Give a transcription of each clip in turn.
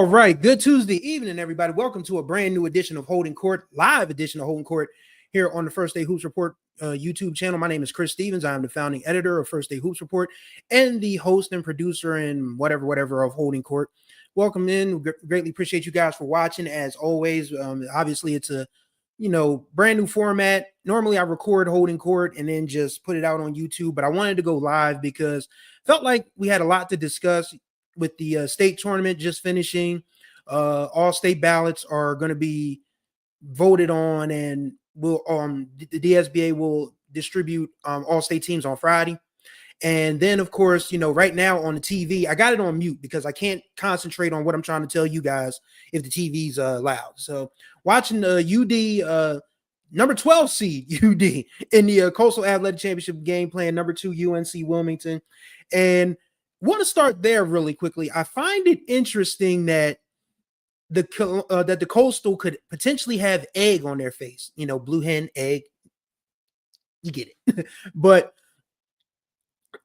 All right. Good Tuesday evening, everybody. Welcome to a brand new edition of Holding Court, live edition of Holding Court here on the First Day Hoops Report YouTube channel. My name is Chris Stevens. I am the founding editor of First Day Hoops Report and the host and producer and whatever of Holding Court. Welcome in. Greatly appreciate you guys for watching. As always, obviously it's a brand new format. Normally I record Holding Court and then just put it out on YouTube, but I wanted to go live because felt like we had a lot to discuss with the state tournament just finishing. All state ballots are going to be voted on, and will the DSBA will distribute all state teams on Friday. And then, of course, right now on the TV, I got it on mute because I can't concentrate on what I'm trying to tell you guys if the TV's loud. So watching the UD number 12 seed UD in the Coastal Athletic Championship game, playing number 2 UNC Wilmington. And want to start there really quickly. I find it interesting that the Coastal could potentially have egg on their face, blue hen, egg. You get it. But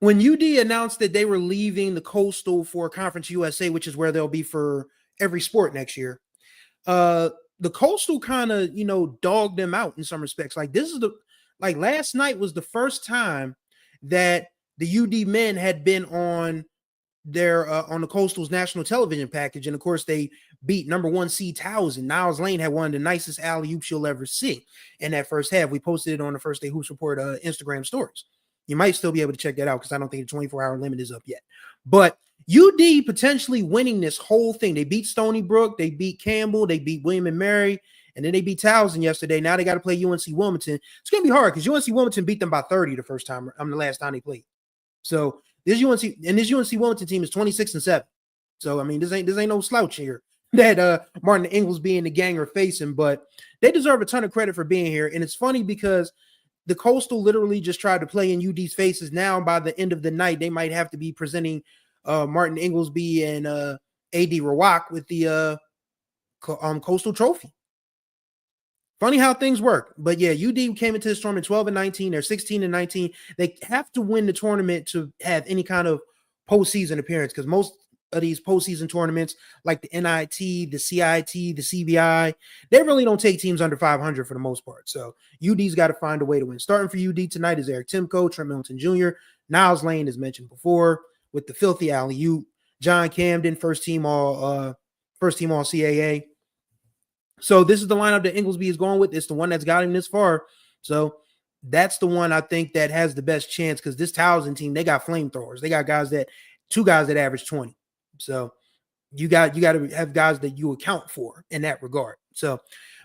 when UD announced that they were leaving the Coastal for Conference USA, which is where they'll be for every sport next year, the Coastal kind of, dogged them out in some respects. Like last night was the first time that the UD men had been on the Coastal's national television package. And of course they beat number 1 seed Towson. Niles Lane had one of the nicest alley-oops you'll ever see in that first half. We posted it on the First Day Hoops Report Instagram stories. You might still be able to check that out because I don't think the 24-hour limit is up yet. But UD potentially winning this whole thing. They beat Stony Brook, they beat Campbell, they beat William and Mary, and then they beat Towson yesterday. Now they got to play UNC Wilmington. It's going to be hard because UNC Wilmington beat them by 30 the last time they played. So this UNC Wilmington team is 26-7. So I mean, this ain't no slouch here that Martin Inglesby and the gang are facing, but they deserve a ton of credit for being here. And it's funny because the Coastal literally just tried to play in UD's faces. Now by the end of the night, they might have to be presenting Martin Inglesby and AD Rawak with the Coastal Trophy. Funny how things work. But yeah, UD came into this tournament 12-19. They're 16-19. They have to win the tournament to have any kind of postseason appearance because most of these postseason tournaments, like the NIT, the CIT, the CBI, they really don't take teams under 500 for the most part. So UD's got to find a way to win. Starting for UD tonight is Eric Timko, Trent Middleton Jr., Niles Lane, as mentioned before, with the filthy alley-oop, John Camden, first team all CAA. So this is the lineup that Inglesby is going with. It's the one that's got him this far. So that's the one I think that has the best chance because this Towson team, they got flamethrowers. They got two guys that average 20. So you got to have guys that you account for in that regard. So,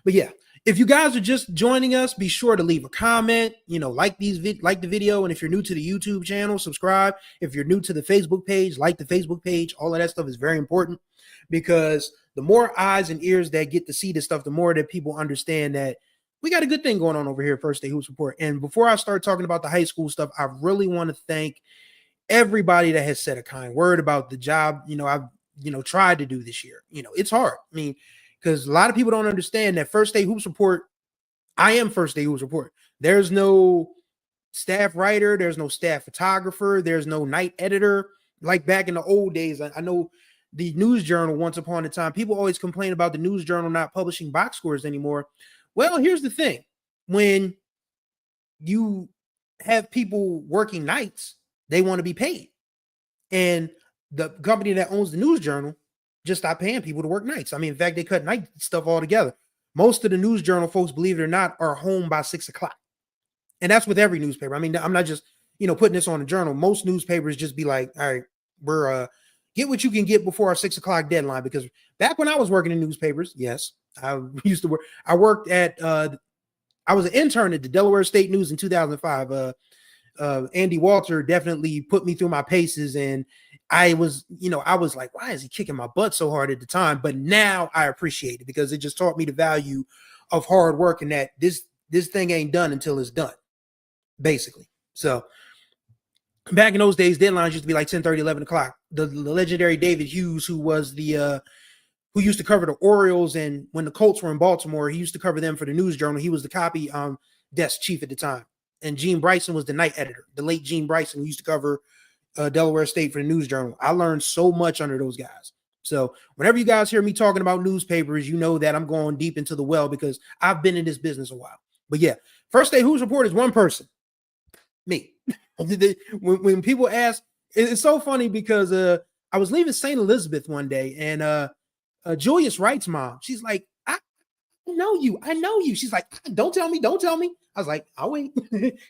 but yeah, if you guys are just joining us, be sure to leave a comment, like the video. And if you're new to the YouTube channel, subscribe. If you're new to the Facebook page, like the Facebook page. All of that stuff is very important because the more eyes and ears that get to see this stuff, the more that people understand that we got a good thing going on over here at First Day Hoops Report. And before I start talking about the high school stuff, I really want to thank everybody that has said a kind word about the job, I've, tried to do this year. It's hard. I mean, because a lot of people don't understand that First Day Hoops Report, I am First Day Hoops Report. There's no staff writer. There's no staff photographer. There's no night editor. Like back in the old days, I know the News Journal, once upon a time, people always complain about the News Journal not publishing box scores anymore. Well, here's the thing. When you have people working nights, they want to be paid. And the company that owns the News Journal just stopped paying people to work nights. I mean, in fact, they cut night stuff altogether. Most of the News Journal folks, believe it or not, are home by 6 o'clock. And that's with every newspaper. I mean, I'm not just, putting this on the Journal. Most newspapers just be like, all right, we're get what you can get before our 6 o'clock deadline. Because back when I was working in newspapers, yes, I used to work. I worked at, I was an intern at the Delaware State News in 2005. Andy Walter definitely put me through my paces. And I was like, why is he kicking my butt so hard at the time? But now I appreciate it because it just taught me the value of hard work and that this thing ain't done until it's done, basically. So back in those days, deadlines used to be like 10:30, 11 o'clock. The legendary David Hughes, who was who used to cover the Orioles, and when the Colts were in Baltimore, he used to cover them for the News Journal. He was the copy desk chief at the time. And Gene Bryson was the night editor, the late Gene Bryson, who used to cover Delaware State for the News Journal. I learned so much under those guys. So whenever you guys hear me talking about newspapers, you know that I'm going deep into the well because I've been in this business a while. But yeah, First Day Hoops Report is one person, me. when people ask, it's so funny because I was leaving St. Elizabeth one day, and Julius Wright's mom, she's like, I know you. I know you. She's like, don't tell me. Don't tell me. I was like, I'll wait.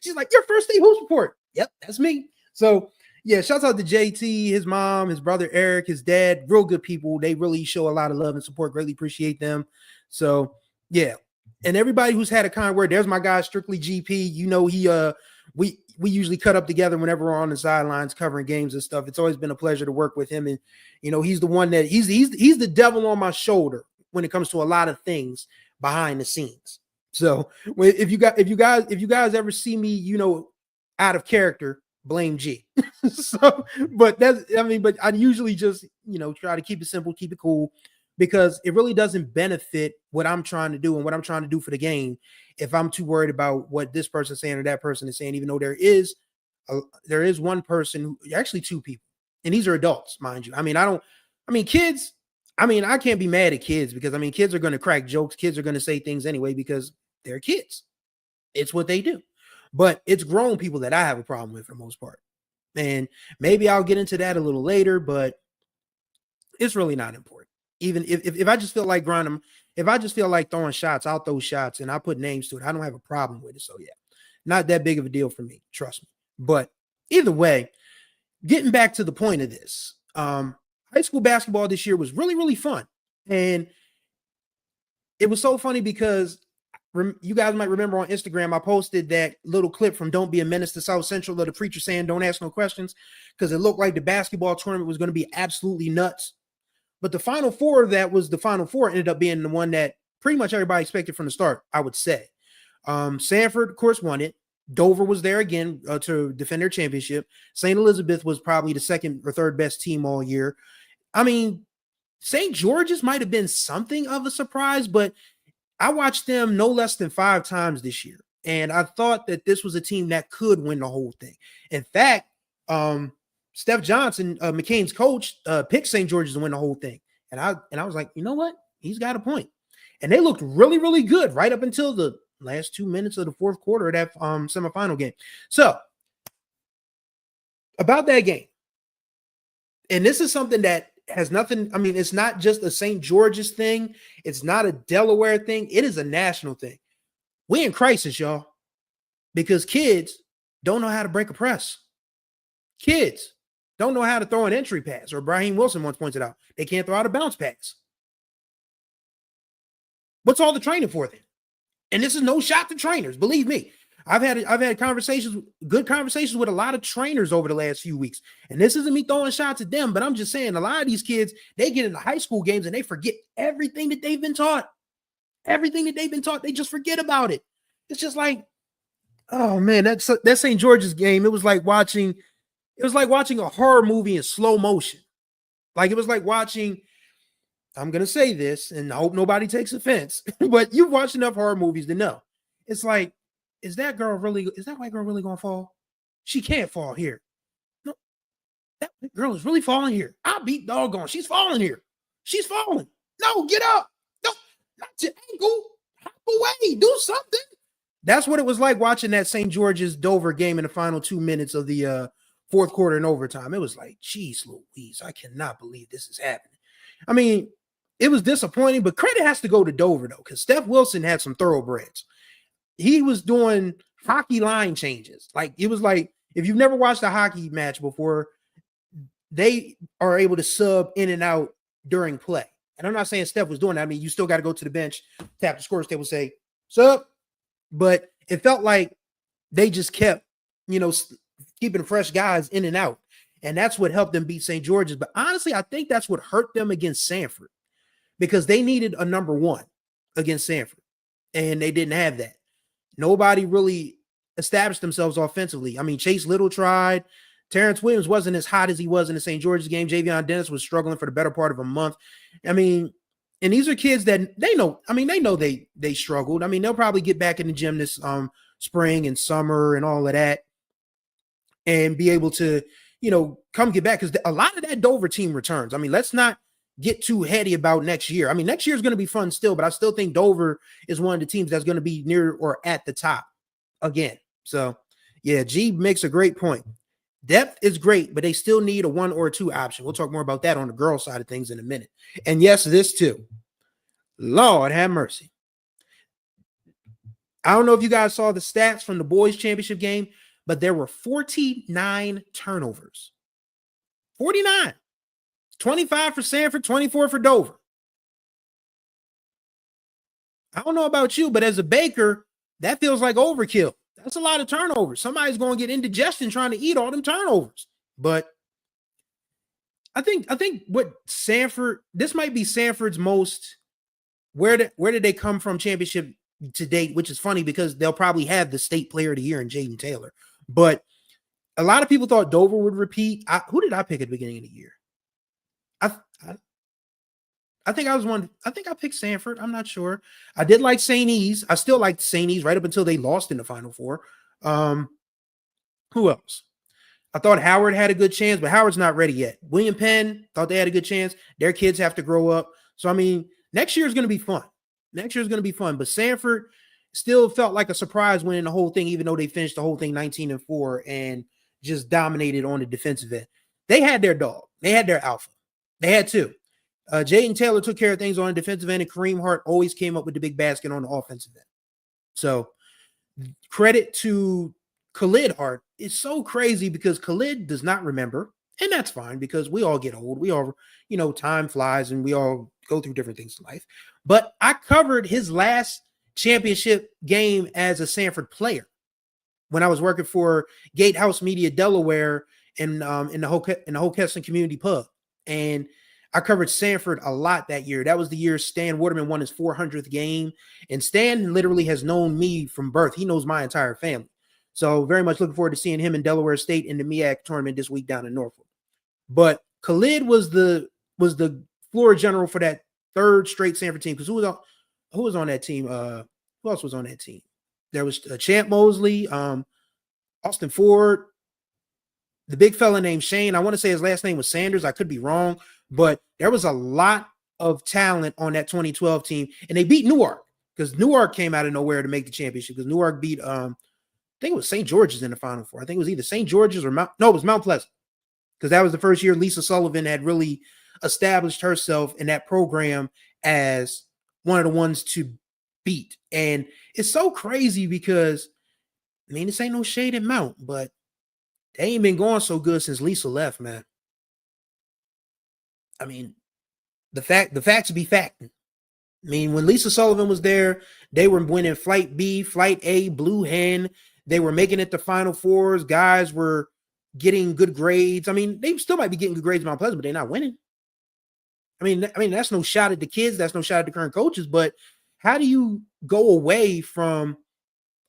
She's like, your First Day Hoops Report. Yep, that's me. So yeah, shouts out to JT, his mom, his brother Eric, his dad, real good people. They really show a lot of love and support. Greatly appreciate them. So yeah. And everybody who's had a kind word, there's my guy, Strictly GP. You know, we usually cut up together whenever we're on the sidelines covering games and stuff. It's always been a pleasure to work with him. And you know, he's the one that he's the devil on my shoulder when it comes to a lot of things behind the scenes. So if you guys ever see me, you know, out of character, blame G. So, but I usually just, you know, try to keep it simple, keep it cool, because it really doesn't benefit what I'm trying to do and what I'm trying to do for the game if I'm too worried about what this person's saying or that person is saying, even though there is one person, actually two people, and these are adults, mind you. Kids, I can't be mad at kids because kids are going to crack jokes. Kids are going to say things anyway because they're kids. It's what they do. But it's grown people that I have a problem with for the most part. And maybe I'll get into that a little later, but it's really not important. Even if I just feel like grinding, if I just feel like throwing shots, I'll throw shots and I put names to it. I don't have a problem with it. So yeah, not that big of a deal for me. Trust me. But either way, getting back to the point of this, high school basketball this year was really, really fun. And it was so funny because you guys might remember on Instagram, I posted that little clip from Don't Be a Menace to South Central of the preacher saying, don't ask no questions, because it looked like the basketball tournament was going to be absolutely nuts. But the Final Four that was the Final Four ended up being the one that pretty much everybody expected from the start, I would say. Sanford, of course, won it. Dover was there again to defend their championship. St. Elizabeth was probably the second or third best team all year. St. George's might have been something of a surprise, but I watched them no less than 5 times this year. And I thought that this was a team that could win the whole thing. In fact, Steph Johnson, McCain's coach, picked St. George's to win the whole thing. And I was like, you know what? He's got a point. And they looked really, really good right up until the last 2 minutes of the fourth quarter of that semifinal game. So about that game, and this is something that has nothing, it's not just a St. George's thing. It's not a Delaware thing. It is a national thing. We in crisis, y'all, because kids don't know how to break a press. Kids don't know how to throw an entry pass, or Brahim Wilson once pointed out, they can't throw out a bounce pass. What's all the training for then? And this is no shot to trainers, believe me. I've had good conversations with a lot of trainers over the last few weeks. And this isn't me throwing shots at them, but I'm just saying a lot of these kids, they get into high school games and they forget everything that they've been taught. Everything that they've been taught, they just forget about it. It's just like, oh man, that St. George's game. It was like watching a horror movie in slow motion. Like it was like watching, I'm going to say this and I hope nobody takes offense, but you've watched enough horror movies to know. It's like, is that white girl really going to fall? She can't fall here. No, that girl is really falling here. I'll be doggone. She's falling here. She's falling. No, get up. No, not your ankle. Hop away. Do something. That's what it was like watching that St. George's Dover game in the final 2 minutes of the fourth quarter in overtime. It was like, geez, Louise, I cannot believe this is happening. It was disappointing, but credit has to go to Dover, though, because Steph Wilson had some thoroughbreds. He was doing hockey line changes. Like, it was like, if you've never watched a hockey match before, they are able to sub in and out during play. And I'm not saying Steph was doing that. You still got to go to the bench, tap the scores table, say, sub. But it felt like they just kept, keeping fresh guys in and out. And that's what helped them beat St. George's. But honestly, I think that's what hurt them against Sanford, because they needed a number one against Sanford, and they didn't have that. Nobody really established themselves offensively. Chase Little tried. Terrence Williams wasn't as hot as he was in the St. George's game. Javion Dennis was struggling for the better part of a month. And these are kids that they know they struggled. They'll probably get back in the gym this spring and summer and all of that and be able to, come get back, because a lot of that Dover team returns. Let's not get too heady about next year. I mean, next year is going to be fun still, but I still think Dover is one of the teams that's going to be near or at the top again. So, yeah, G makes a great point. Depth is great, but they still need a 1 or 2 option. We'll talk more about that on the girl side of things in a minute. And yes, this too. Lord have mercy. I don't know if you guys saw the stats from the boys championship game, but there were 49 turnovers. 49. 25 for Sanford, 24 for Dover. I don't know about you, but as a baker, that feels like overkill. That's a lot of turnovers. Somebody's going to get indigestion trying to eat all them turnovers. But I think what Sanford, this might be Sanford's most, where did they come from championship to date, which is funny because they'll probably have the state player of the year in Jaden Taylor. But a lot of people thought Dover would repeat. Who did I pick at the beginning of the year? I think I was one. I think I picked Sanford. I'm not sure. I did like St. E's. I still liked St. E's right up until they lost in the Final Four. Who else? I thought Howard had a good chance, but Howard's not ready yet. William Penn thought they had a good chance. Their kids have to grow up. So, I mean, next year is going to be fun. Next year is going to be fun. But Sanford still felt like a surprise winning the whole thing, even though they finished the whole thing 19-4 and just dominated on the defensive end. They had their dog. They had their alpha. They had two. Jaden Taylor took care of things on the defensive end, and Kareem Hart always came up with the big basket on the offensive end. So credit to Khalid Hart. It's so crazy because Khalid does not remember, and that's fine because we all get old. We all, time flies and we all go through different things in life. But I covered his last championship game as a Sanford player when I was working for Gatehouse Media Delaware in the Hockessin Community Pub. And I covered Sanford a lot that year. That was the year Stan Waterman won his 400th game. And Stan literally has known me from birth. He knows my entire family. So very much looking forward to seeing him in Delaware State in the MEAC tournament this week down in Norfolk. But Khalid was the floor general for that third straight Sanford team. Because who was on that team? Who else was on that team? There was Champ Mosley, Austin Ford, the big fella named Shane. I want to say his last name was Sanders. I could be wrong. But there was a lot of talent on that 2012 team. And they beat Newark because Newark came out of nowhere to make the championship because Newark beat, I think it was St. George's in the Final Four. I think it was either St. George's or it was Mount Pleasant because that was the first year Lisa Sullivan had really established herself in that program as one of the ones to beat. And it's so crazy because, this ain't no shade at Mount, but they ain't been going so good since Lisa left, man. The facts be facting. When Lisa Sullivan was there, they were winning Flight B, Flight A, Blue Hen. They were making it to Final Fours. Guys were getting good grades. They still might be getting good grades at Mount Pleasant, but they're not winning. That's no shot at the kids. That's no shot at the current coaches. But how do you go away from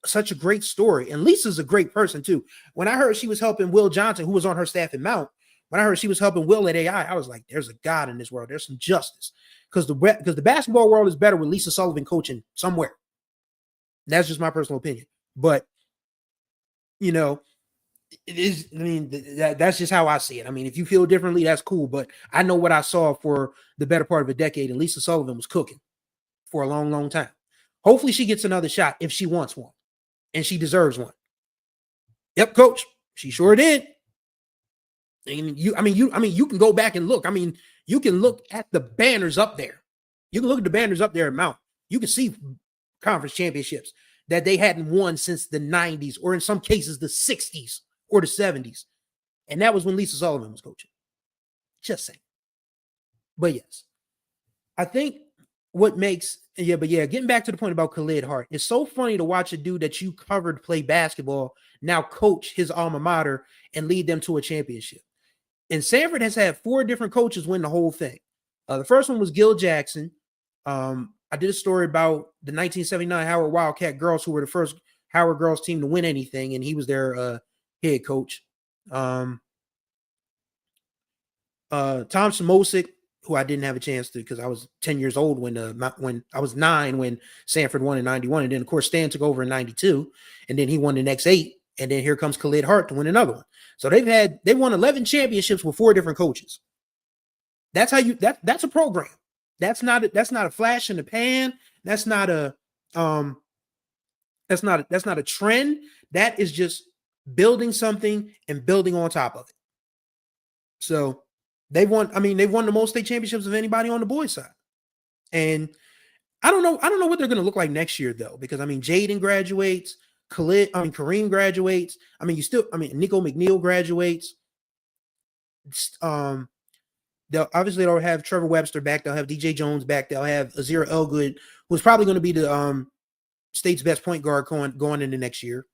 such a great story? And Lisa's a great person too. When I heard she was helping Will Johnson, who was on her staff at Mount, when I heard she was helping Will at AI, I was like, there's a God in this world. There's some justice. Because the basketball world is better with Lisa Sullivan coaching somewhere. That's just my personal opinion. But, it is, that's just how I see it. If you feel differently, that's cool. But I know what I saw for the better part of a decade, and Lisa Sullivan was cooking for a long, long time. Hopefully she gets another shot if she wants one. And she deserves one. Yep, coach. She sure did. You can go back and look. You can look at the banners up there. You can look at the banners up there at Mount. You can see conference championships that they hadn't won since the 90s, or in some cases the 60s or the 70s. And that was when Lisa Sullivan was coaching. Just saying. But yes, I think what makes, getting back to the point about Khalid Hart, it's so funny to watch a dude that you covered play basketball now coach his alma mater and lead them to a championship. And Sanford has had 4 different coaches win the whole thing. The first one was Gil Jackson. I did a story about the 1979 Howard Wildcat girls, who were the first Howard girls team to win anything, and he was their head coach. Tom Samosic, who I didn't have a chance to because I was 10 years old when I was 9 when Sanford won in 91. And then, of course, Stan took over in 92, and then he won the next 8. And then here comes Khalid Hart to win another one. So they won 11 championships with 4 different coaches. That's how you that's a program. That's not a flash in the pan. That's not a that's not a trend. That is just building something and building on top of it. So they've won the most state championships of anybody on the boys side. And I don't know what they're going to look like next year though, because Jaden graduates, Kareem graduates. Nico McNeil graduates. They'll have Trevor Webster back. They'll have DJ Jones back. They'll have Azir Elgood, who's probably going to be the state's best point guard going into next year.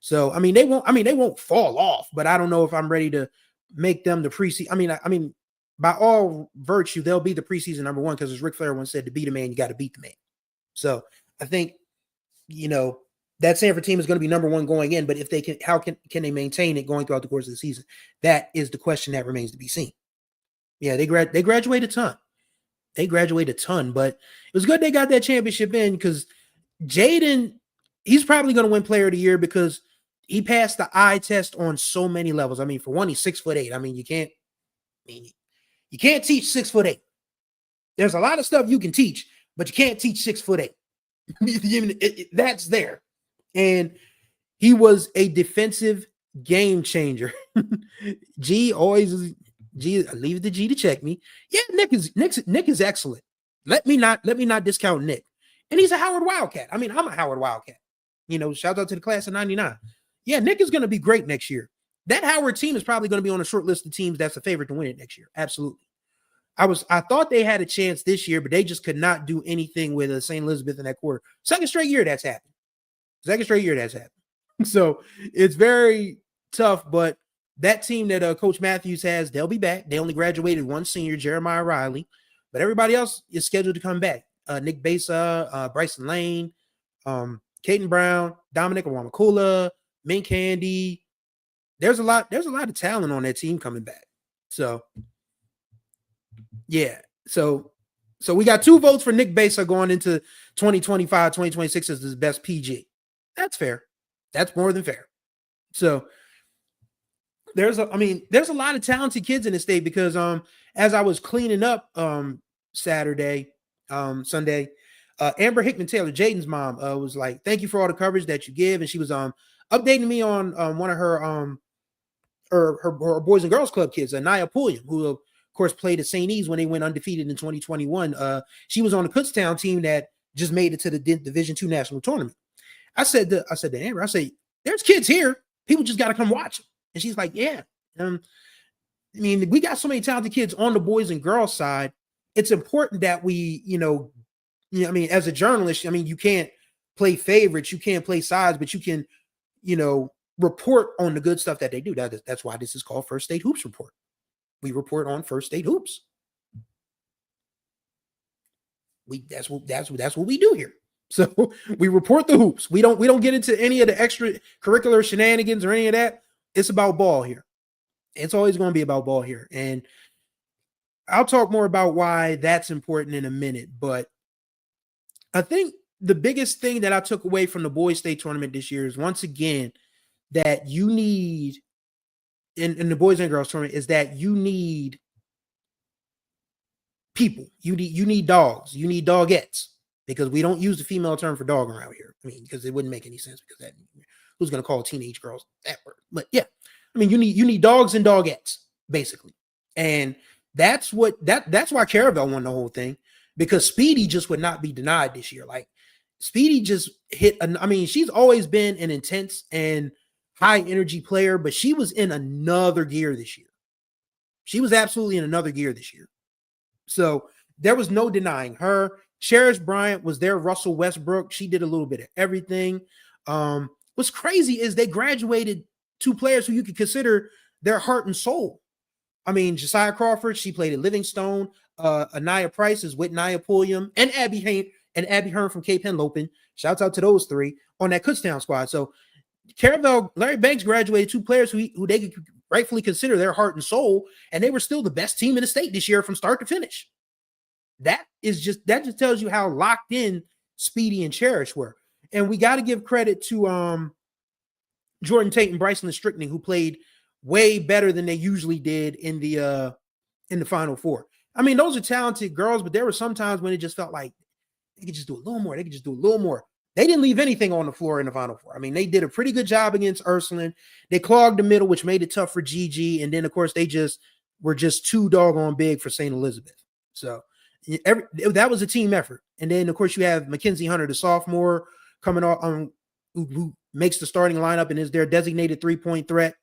So they won't fall off, but I don't know if I'm ready to make them the preseason. By all virtue, they'll be the preseason number one, because as Ric Flair once said, to beat a man, you got to beat the man. So I think, that Sanford team is going to be number one going in, but if they can, how can they maintain it going throughout the course of the season? That is the question that remains to be seen. Yeah, they graduate a ton. They graduate a ton, but it was good they got that championship in, because Jaden, he's probably going to win player of the year because he passed the eye test on so many levels. For one, he's 6'8". You can't teach 6'8". There's a lot of stuff you can teach, but you can't teach 6'8". That's there. And he was a defensive game changer. G, leave it to G to check me. Yeah, Nick is excellent. Let me not discount Nick. And he's a Howard Wildcat. I'm a Howard Wildcat. Shout out to the class of 99. Yeah, Nick is going to be great next year. That Howard team is probably going to be on a short list of teams that's a favorite to win it next year. Absolutely. I thought they had a chance this year, but they just could not do anything with St. Elizabeth in that quarter. Second straight year that's happened. So it's very tough, but that team that Coach Matthews has, they'll be back. They only graduated one senior, Jeremiah Riley, but everybody else is scheduled to come back. Nick Besa, Bryson Lane, Caden Brown, Dominic Awamakula, Mink Handy. There's a lot of talent on that team coming back. So yeah. So we got 2 votes for Nick Besa going into 2025, 2026 as his best PG. That's fair. That's more than fair. So there's a lot of talented kids in the state, because as I was cleaning up Sunday, Amber Hickman Taylor, Jaden's mom, was like, "Thank you for all the coverage that you give," and she was updating me on one of her Boys and Girls Club kids, Anaya Pulliam, who of course played at St. E's when they went undefeated in 2021. She was on the Kutztown team that just made it to the Division II national tournament. I said to Amber, there's kids here. People just got to come watch them. And she's like, yeah. We got so many talented kids on the boys and girls side. It's important that we, as a journalist, you can't play favorites, you can't play sides, but you can, report on the good stuff that they do. That's why this is called First State Hoops Report. We report on First State Hoops. That's what we do here. So we report the hoops. We don't get into any of the extracurricular shenanigans or any of that. It's about ball here. It's always going to be about ball here. And I'll talk more about why that's important in a minute. But I think the biggest thing that I took away from the boys state tournament this year is, once again, that you need in the boys and girls tournament is that you need people. You need dogs. You need dogettes, because we don't use the female term for dog around here. Because it wouldn't make any sense, because who's going to call teenage girls that word? But yeah, you need dogs and dogettes, basically. And that's why Caravel won the whole thing, because Speedy just would not be denied this year. Like, Speedy just hit. She's always been an intense and high energy player, but she was in another gear this year. She was absolutely in another gear this year. So there was no denying her. Cherish Bryant was there. Russell Westbrook, she did a little bit of everything. What's crazy is they graduated 2 players who you could consider their heart and soul. Josiah Crawford, she played at Livingstone. Anaya Price is with Nia Pulliam, and Abby Hearn from Cape Henlopen. Shouts out to those 3 on that Kutztown squad. So Caravel, Larry Banks graduated 2 players who they could rightfully consider their heart and soul, and they were still the best team in the state this year from start to finish. That just tells you how locked in Speedy and Cherish were. And we got to give credit to Jordan Tate and Bryson Strickling, who played way better than they usually did in the Final Four. I mean, those are talented girls, but there were some times when it just felt like they could just do a little more. They could just do a little more. They didn't leave anything on the floor in the Final Four. I mean, they did a pretty good job against Ursuline. They clogged the middle, which made it tough for Gigi. And then, of course, they just were just too doggone big for St. Elizabeth. So that was a team effort. And then, of course, you have Mackenzie Hunter, the sophomore, coming off who makes the starting lineup and is their designated three-point threat.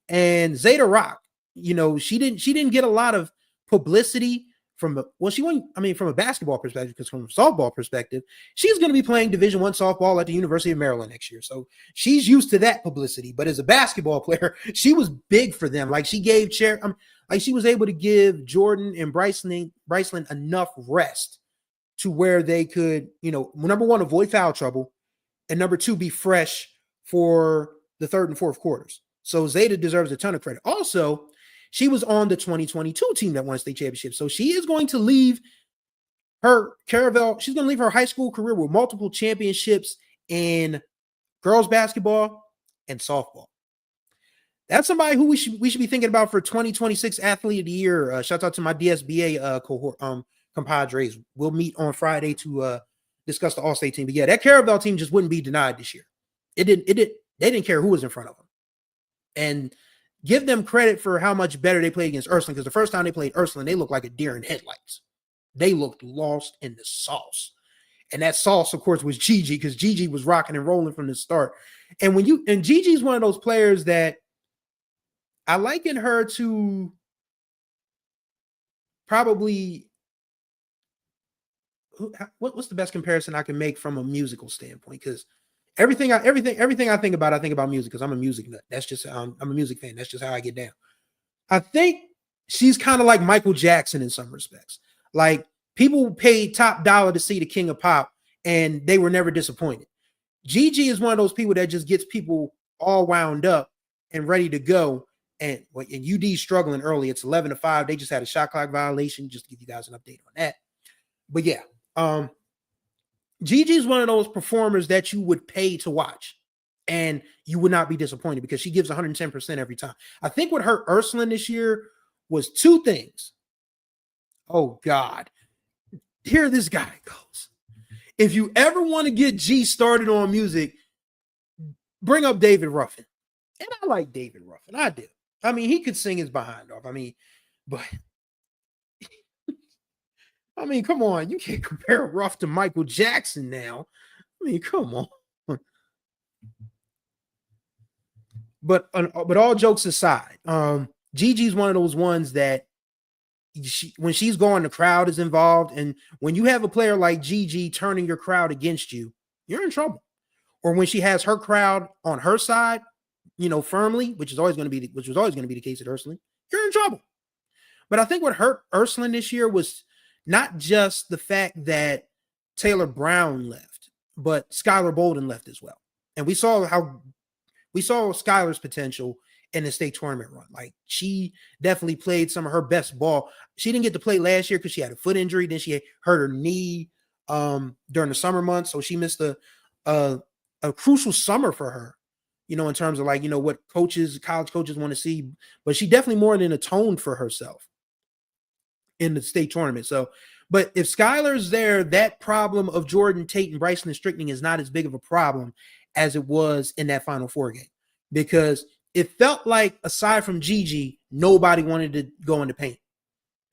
And Zeta Rock, she didn't get a lot of publicity from a basketball perspective, because from a softball perspective, she's going to be playing Division I softball at the University of Maryland next year. So she's used to that publicity. But as a basketball player, she was big for them. Like she was able to give Jordan and Bryceland enough rest to where they could, number one, avoid foul trouble, and number two, be fresh for the third and fourth quarters. So Zeta deserves a ton of credit. Also, she was on the 2022 team that won state championship. So she is going to leave her she's going to leave her high school career with multiple championships in girls basketball and softball. That's somebody who we should be thinking about for 2026 Athlete of the Year. Shout out to my DSBA cohort compadres. We'll meet on Friday to discuss the All-State team. But yeah, that Caravel team just wouldn't be denied this year. They didn't care who was in front of them. And give them credit for how much better they played against Ursuline, because the first time they played Ursuline, they looked like a deer in headlights. They looked lost in the sauce. And that sauce, of course, was Gigi, because Gigi was rocking and rolling from the start. And Gigi's one of those players that I liken her to probably what's the best comparison I can make from a musical standpoint? Because everything I think about music, because I'm a music nut. That's just I'm a music fan. That's just how I get down. I think she's kind of like Michael Jackson in some respects. Like, people paid top dollar to see the King of Pop, and they were never disappointed. Gigi is one of those people that just gets people all wound up and ready to go. And UD struggling early. It's 11-5. They just had a shot clock violation. Just to give you guys an update on that. But yeah, Gigi is one of those performers that you would pay to watch, and you would not be disappointed, because she gives 110% every time. I think what hurt Ursuline this year was two things. Oh God, here this guy goes. If you ever want to get G started on music, bring up David Ruffin. And I like David Ruffin. I do. I mean, he could sing his behind off. But come on. You can't compare Ruff to Michael Jackson now. Come on. But all jokes aside, Gigi's one of those ones that when she's going, the crowd is involved. And when you have a player like Gigi turning your crowd against you, you're in trouble. Or when she has her crowd on her side, firmly, which was always going to be the case at Ursuline, you're in trouble. But I think what hurt Ursuline this year was not just the fact that Taylor Brown left, but Skylar Bolden left as well. And we saw Skylar's potential in the state tournament run. Like, she definitely played some of her best ball. She didn't get to play last year because she had a foot injury. Then she hurt her knee during the summer months. So she missed a crucial summer for her, in terms of what college coaches want to see. But she definitely more than atoned for herself in the state tournament. So, but if Skylar's there, that problem of Jordan Tate and Bryson Strickling is not as big of a problem as it was in that Final Four game, because it felt like, aside from Gigi, nobody wanted to go in the paint.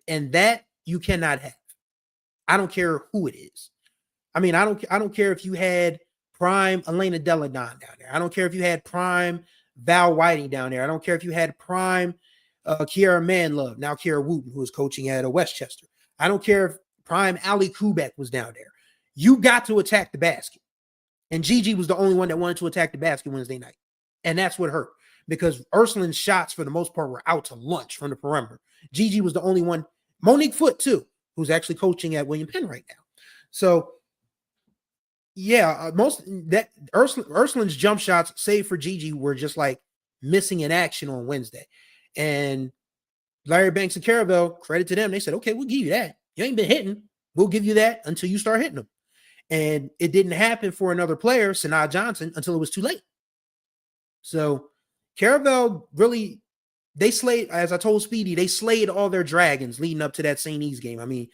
And that you cannot have. I don't care who it is. I don't care if you had prime Elena Deladon down there. I don't care if you had prime Val Whiting down there. I don't care if you had prime Kiara Manlove, now Kiara Wooten, who is coaching at Westchester. I don't care if prime Ali Kubek was down there. You got to attack the basket. And Gigi was the only one that wanted to attack the basket Wednesday night. And that's what hurt, because Ursuline's shots, for the most part, were out to lunch from the perimeter. Gigi was the only one. Monique Foote, too, who's actually coaching at William Penn right now. So, yeah, Ursuline's jump shots, save for Gigi, were just like missing in action on Wednesday. And Larry Banks and Caravel, credit to them, they said, okay, we'll give you that. You ain't been hitting. We'll give you that until you start hitting them. And it didn't happen for another player, Sanaa Johnson, until it was too late. So Caravel really they slayed, as I told Speedy, they slayed all their dragons leading up to that St. E's game. I mean,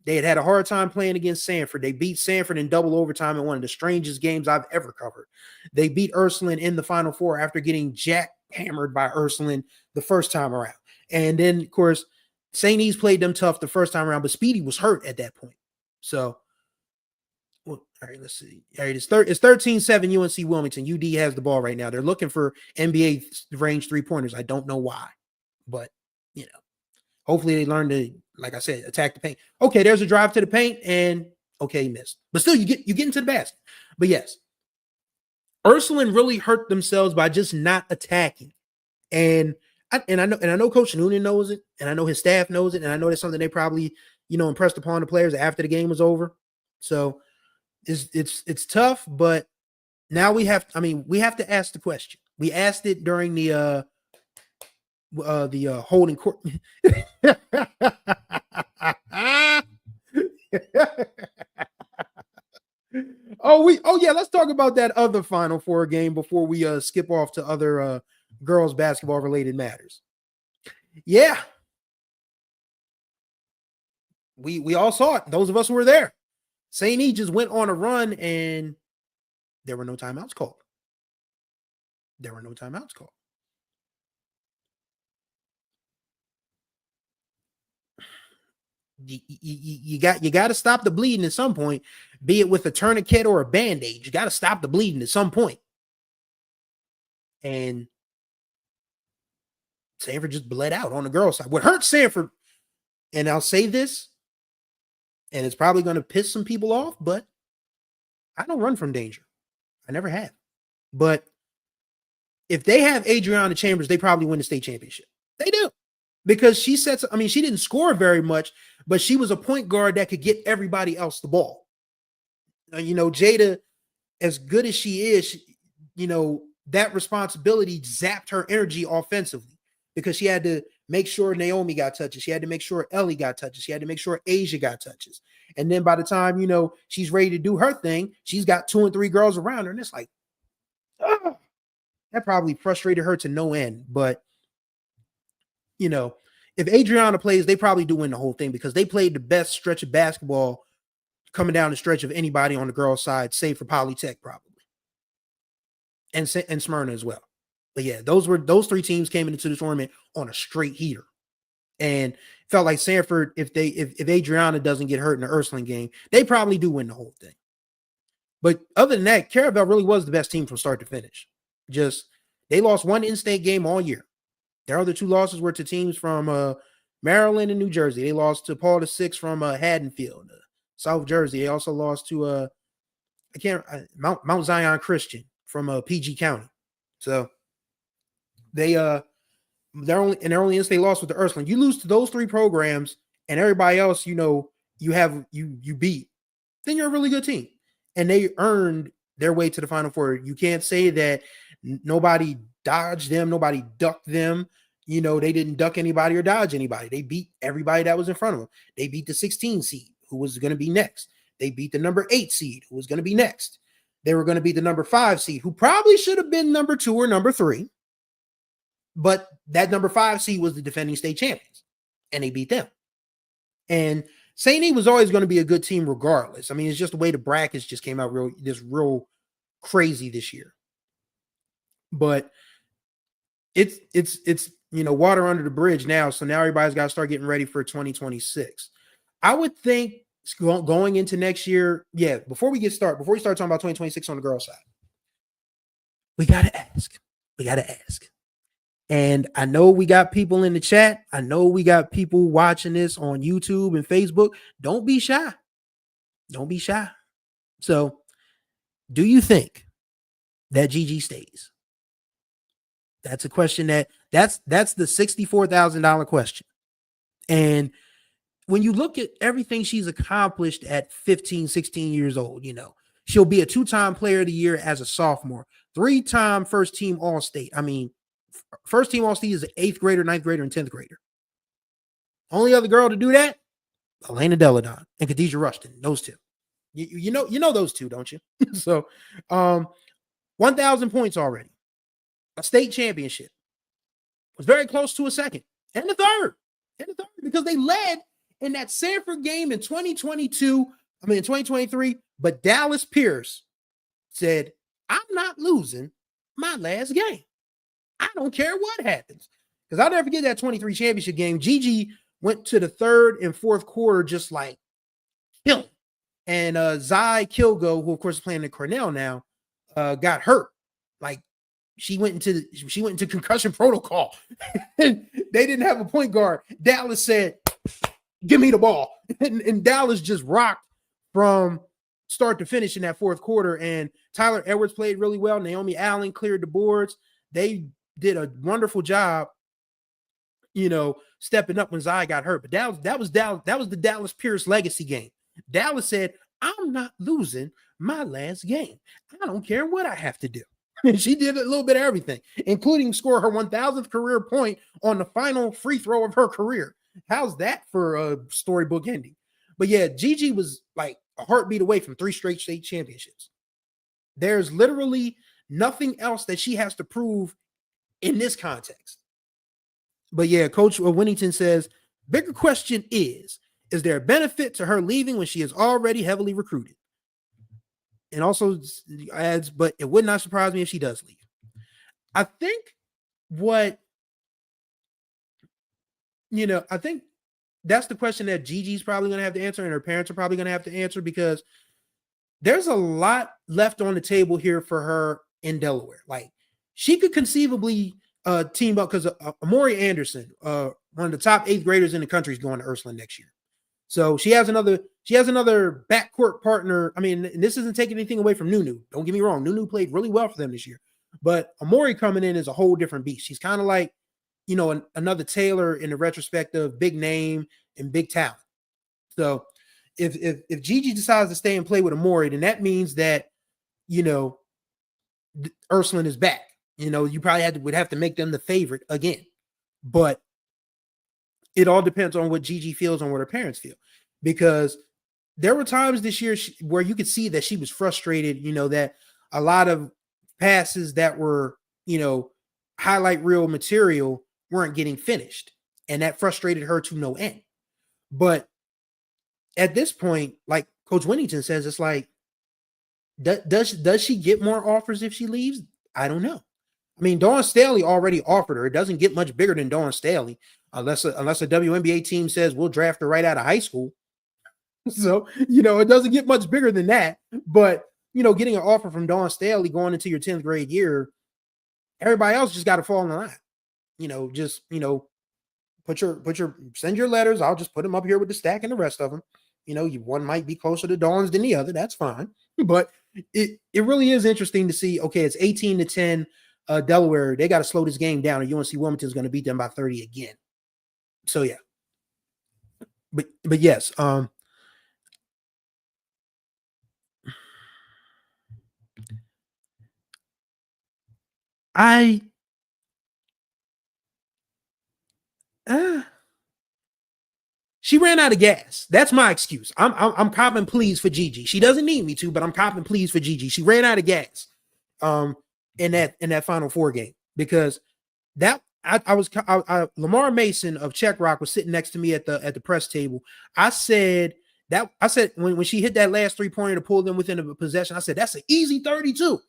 they had a hard time playing against Sanford. They beat Sanford in double overtime in one of the strangest games I've ever covered. They beat Ursuline in the Final Four after getting jackhammered by Ursuline the first time around. And then, of course, St. E's played them tough the first time around, but Speedy was hurt at that point. So, well, all right, let's see. All right, it's 13-7 UNC Wilmington. UD has the ball right now. They're looking for NBA range three-pointers. I don't know why, but, you know, hopefully they learn to, like I said, attack the paint. Okay, there's a drive to the paint, and okay, he missed. But still, you get into the basket. But yes, Ursuline really hurt themselves by just not attacking. And I know Coach Noonan knows it, and I know his staff knows it, and I know that's something they probably, impressed upon the players after the game was over. So it's tough, but now we have to ask the question. We asked it during the holding court. Let's talk about that other Final Four game before we skip off to other girls basketball related matters. Yeah. We all saw it. Those of us who were there. St. E just went on a run and there were no timeouts called. You got to stop the bleeding at some point, be it with a tourniquet or a band-aid. You got to stop the bleeding at some point. And Sanford just bled out on the girls' side. What hurt Sanford, and I'll say this, and it's probably going to piss some people off, but I don't run from danger. I never have. But if they have Adriana Chambers, they probably win the state championship. They do. Because she didn't score very much, but she was a point guard that could get everybody else the ball. Jada, as good as she is, that responsibility zapped her energy offensively because she had to make sure Naomi got touches. She had to make sure Ellie got touches. She had to make sure Asia got touches. And then by the time, she's ready to do her thing, she's got 2 and 3 girls around her. And it's like, that probably frustrated her to no end. But, if Adriana plays, they probably do win the whole thing because they played the best stretch of basketball coming down the stretch of anybody on the girls' side, save for Polytech probably. And Smyrna as well. But yeah, those 3 teams came into the tournament on a straight heater. And felt like Sanford, if Adriana doesn't get hurt in the Ursuline game, they probably do win the whole thing. But other than that, Caravel really was the best team from start to finish. Just, they lost 1 in-state game all year. Their other 2 losses were to teams from Maryland and New Jersey. They lost to Paul VI from Haddonfield, South Jersey. They also lost to Mount Zion Christian from PG County. So their only in-state loss with the Ursuline. You lose to those 3 programs and everybody else, you beat, then you're a really good team. And they earned their way to the Final Four. You can't say that nobody dodged them, nobody ducked them. They didn't duck anybody or dodge anybody. They beat everybody that was in front of them. They beat the 16 seed, who was going to be next. They beat the number 8 seed, who was going to be next. They were going to beat the number 5 seed, who probably should have been number 2 or number 3. But that number 5 seed was the defending state champions, and they beat them. And St. E was always going to be a good team regardless. I mean, it's just the way the brackets just came out real crazy this year. But it's water under the bridge now. So now everybody's got to start getting ready for 2026. I would think going into next year, before we start talking about 2026 on the girls' side, we got to ask. And I know we got people in the chat. I know we got people watching this on YouTube and Facebook. Don't be shy. So, do you think that Gigi stays? That's a question that's the $64,000 question. And when you look at everything she's accomplished at 15, 16 years old, she'll be a 2-time player of the year as a sophomore, 3-time first team All-State. I mean, first team All-State is an 8th grader, 9th grader, and 10th grader. Only other girl to do that, Elena Deladon and Khadijah Rushton. Those 2. You know those 2, don't you? So 1,000 points already. A state championship. was very close to a second and the third, because they led in that Sanford game in 2023. But Dallas Pierce said, I'm not losing my last game. I don't care what happens. Because I'll never forget that 23 championship game. Gigi went to the third and fourth quarter just like killing. And Zai Kilgo, who of course is playing at Cornell now, got hurt. Like she went into concussion protocol. And they didn't have a point guard. Dallas said, give me the ball. And Dallas just rocked from start to finish in that fourth quarter. And Tyler Edwards played really well. Naomi Allen cleared the boards. They did a wonderful job, stepping up when Zai got hurt. But that was the Dallas Pierce legacy game. Dallas said, I'm not losing my last game. I don't care what I have to do. And she did a little bit of everything, including score her 1,000th career point on the final free throw of her career. How's that for a storybook ending? But yeah, Gigi was like a heartbeat away from 3 straight state championships. There's literally nothing else that she has to prove in this context. But yeah, Coach Winnington says, bigger question is there a benefit to her leaving when she is already heavily recruited? And also adds, but it would not surprise me if she does leave. I think that's the question that Gigi's probably going to have to answer, and her parents are probably going to have to answer, because there's a lot left on the table here for her in Delaware. Like, she could conceivably team up, because Amori Anderson, one of the top 8th graders in the country, is going to Ursuline next year. So she has another backcourt partner. I mean, and this isn't taking anything away from Nunu. Don't get me wrong. Nunu played really well for them this year. But Amori coming in is a whole different beast. She's kind of like, another Taylor in the retrospect of big name and big talent. So if Gigi decides to stay and play with Amori, then that means that, Ursuline is back. You probably would have to make them the favorite again. But it all depends on what Gigi feels and what her parents feel, because there were times this year where you could see that she was frustrated, that a lot of passes that were, highlight reel material weren't getting finished, and that frustrated her to no end. But at this point, like Coach Winnington says, it's like, does she get more offers if she leaves? I don't know. I mean, Dawn Staley already offered her. It doesn't get much bigger than Dawn Staley, unless a WNBA team says we'll draft her right out of high school. So, it doesn't get much bigger than that. But, getting an offer from Dawn Staley going into your 10th grade year, everybody else just got to fall in line. Send your letters. I'll just put them up here with the stack and the rest of them. One might be closer to Dawn's than the other. That's fine. But it really is interesting to see, okay, it's 18-10. Delaware, they got to slow this game down, or UNC Wilmington's going to beat them by 30 again. So yeah, but yes, she ran out of gas. That's my excuse. I'm copping pleas for Gigi. She doesn't need me to, but I'm copping pleas for Gigi. She ran out of gas. In that Final Four game, because that Lamar Mason of Czech Rock was sitting next to me at the press table. I said when she hit that last 3-pointer to pull them within a possession, I said that's an easy 32.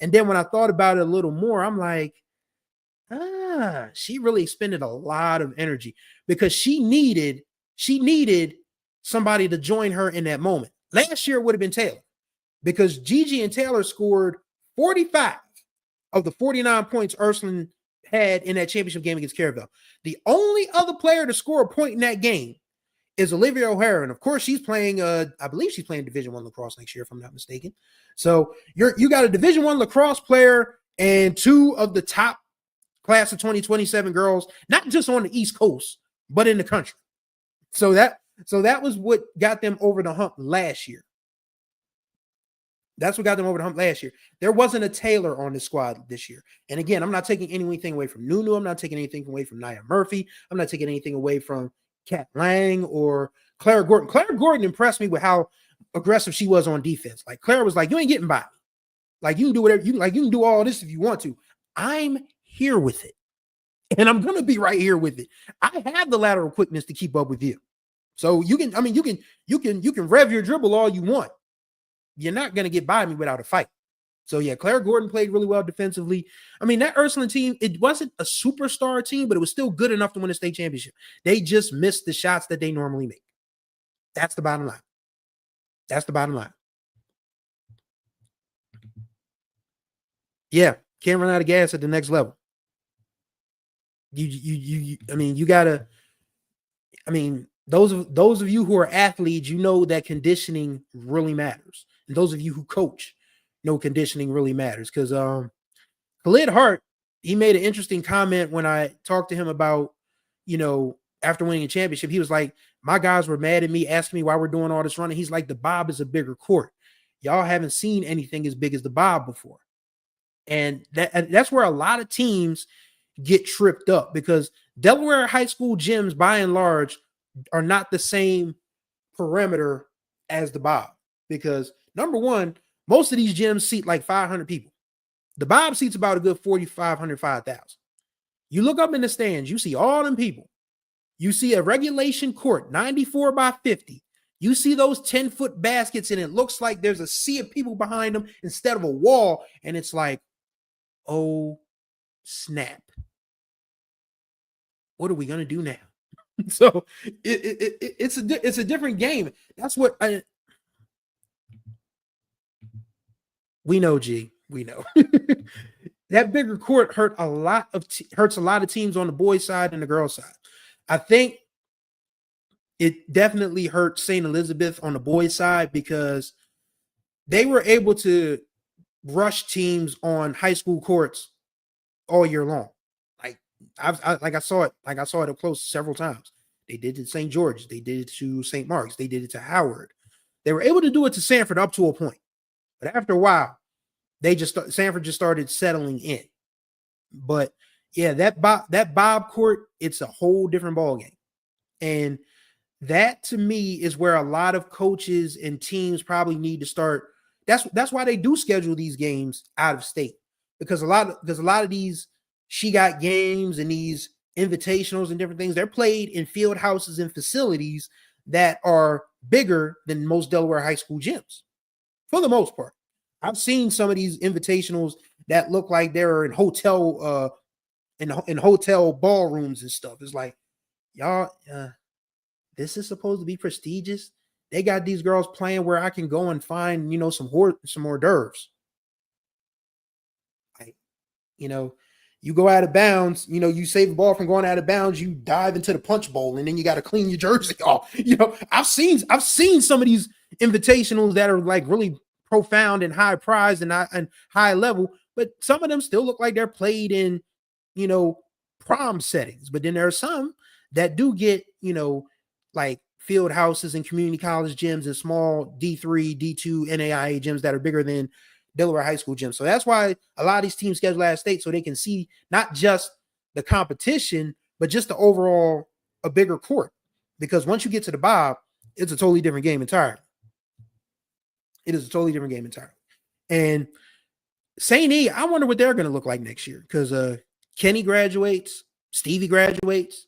And then when I thought about it a little more, I'm like, she really expended a lot of energy, because she needed somebody to join her in that moment. Last year it would have been Taylor, because Gigi and Taylor scored 45 of the 49 points Ursuline had in that championship game against Caravel. The only other player to score a point in that game is Olivia O'Hara. And of course, she's playing, I believe she's playing Division I lacrosse next year, if I'm not mistaken. So you got a Division I lacrosse player and 2 of the top class of 2027 girls, not just on the East Coast, but in the country. So that was what got them over the hump last year. That's what got them over the hump last year. There wasn't a Taylor on the squad this year. And again, I'm not taking anything away from Nunu. I'm not taking anything away from Nia Murphy. I'm not taking anything away from Kat Lang or Clara Gordon. Clara Gordon impressed me with how aggressive she was on defense. Like, Clara was like, you ain't getting by me. Like, you can do whatever you like. You can do all this if you want to. I'm here with it. and I'm going to be right here with it. I have the lateral quickness to keep up with you. So you can rev your dribble all you want. You're not going to get by me without a fight. So yeah, Claire Gordon played really well defensively. I mean, that Ursuline team, it wasn't a superstar team, but it was still good enough to win a state championship. They just missed the shots that they normally make. That's the bottom line. That's the bottom line. Yeah, can't run out of gas at the next level. Those of you who are athletes, you know that conditioning really matters. And those of you who coach know conditioning really matters. Because Khalid Hart, he made an interesting comment when I talked to him about, after winning a championship, he was like, my guys were mad at me, asking me why we're doing all this running. He's like, the Bob is a bigger court. Y'all haven't seen anything as big as the Bob before. And that's where a lot of teams get tripped up, because Delaware high school gyms, by and large, are not the same perimeter as the Bob. Because number one, most of these gyms seat like 500 people. The Bob seats about a good 4,500, 5,000. You look up in the stands, you see all them people. You see a regulation court, 94 by 50. You see those 10-foot baskets, and it looks like there's a sea of people behind them instead of a wall. And it's like, oh, snap. What are we going to do now? So it's a different game. That's what we know, G. We know. That bigger court hurts a lot of teams on the boys' side and the girls' side. I think it definitely hurt St. Elizabeth on the boys' side, because they were able to rush teams on high school courts all year long. I saw it up close several times. They did it to St. George. They did it to St. Mark's. They did it to Howard. They were able to do it to Sanford up to a point, but after a while, Sanford just started settling in. But yeah, that Bob court, it's a whole different ball game, and that to me is where a lot of coaches and teams probably need to start. That's why they do schedule these games out of state, because a lot of these she got games and these invitationals and different things, they're played in field houses and facilities that are bigger than most Delaware high school gyms for the most part. I've seen some of these invitationals that look like they're in hotel in hotel ballrooms and stuff. It's like, y'all, this is supposed to be prestigious. They got these girls playing where I can go and find, some hors d'oeuvres. Like, you go out of bounds, you save the ball from going out of bounds, you dive into the punch bowl, and then you got to clean your jersey off. I've seen some of these invitationals that are like really profound and high prize and high level, but some of them still look like they're played in, prom settings. But then there are some that do get, like field houses and community college gyms and small D3, D2 NAIA gyms that are bigger than Delaware high school gyms. So that's why a lot of these teams schedule out of state, so they can see not just the competition, but just the overall a bigger court. Because once you get to the Bob, it's a totally different game entirely. It is a totally different game entirely. And St. E, I wonder what they're going to look like next year, because Kenny graduates, Stevie graduates,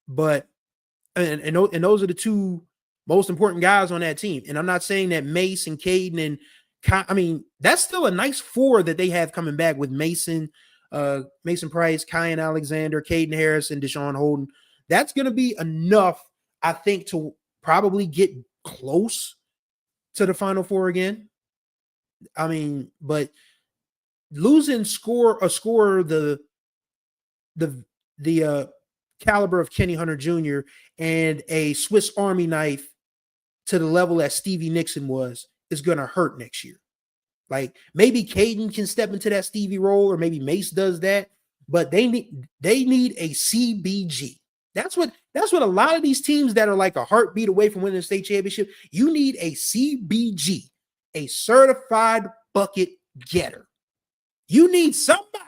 but and those are the two most important guys on that team. And I'm not saying that Mace and Caden and that's still a nice four that they have coming back with Mason Price, Kyan Alexander, Caden Harris, and Deshaun Holden. That's going to be enough, I think, to probably get close to the Final Four again. But losing the caliber of Kenny Hunter Jr. and a Swiss Army knife to the level that Stevie Nixon was is going to hurt next year. Like, maybe Caden can step into that Stevie role, or maybe Mace does that, but they need a CBG. That's what a lot of these teams that are like a heartbeat away from winning the state championship, you need a CBG, a certified bucket getter. You need somebody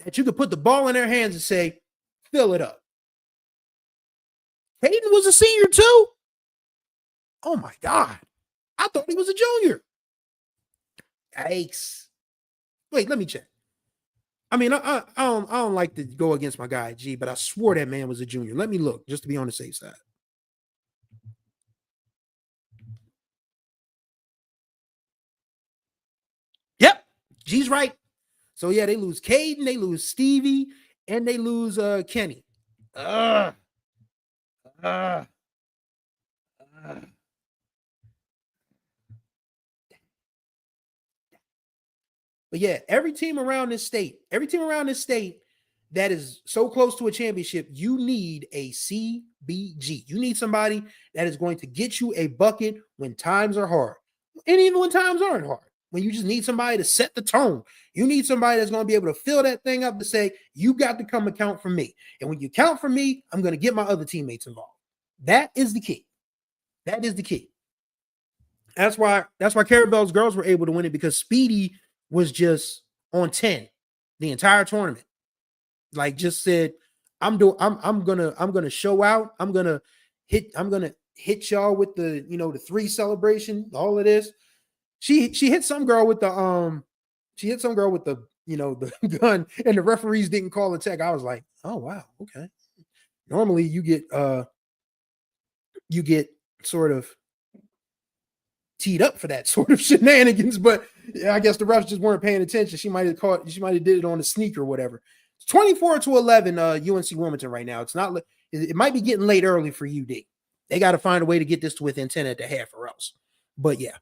that you could put the ball in their hands and say, fill it up. Caden was a senior too. Oh my God. I thought he was a junior. Yikes. Wait, let me check. I mean, I don't like to go against my guy G, but I swore that man was a junior. Let me look just to be on the safe side. Yep, G's right. So yeah, they lose Caden, they lose Stevie, and they lose Kenny. Uh, uh, uh. But yeah, every team around this state that is so close to a championship, you need a CBG. You need somebody that is going to get you a bucket when times are hard. And even when times aren't hard, when you just need somebody to set the tone, you need somebody that's going to be able to fill that thing up to say, you got to come and count for me. And when you count for me, I'm going to get my other teammates involved. That is the key. That is the key. That's why Carabelle's girls were able to win it, because Speedy was just on 10 the entire tournament. Like, just said, I'm gonna show out. I'm gonna hit y'all with the, the 3 celebration, all of this. She hit some girl with the the gun, and the referees didn't call a tech. I was like, oh wow, okay. Normally you get sort of teed up for that sort of shenanigans, but yeah, I guess the refs just weren't paying attention. She might have did it on a sneak or whatever. It's 24-11 UNC Wilmington right now. It's not, it might be getting late early for UD. They got to find a way to get this to within 10 at the half or else. But yeah.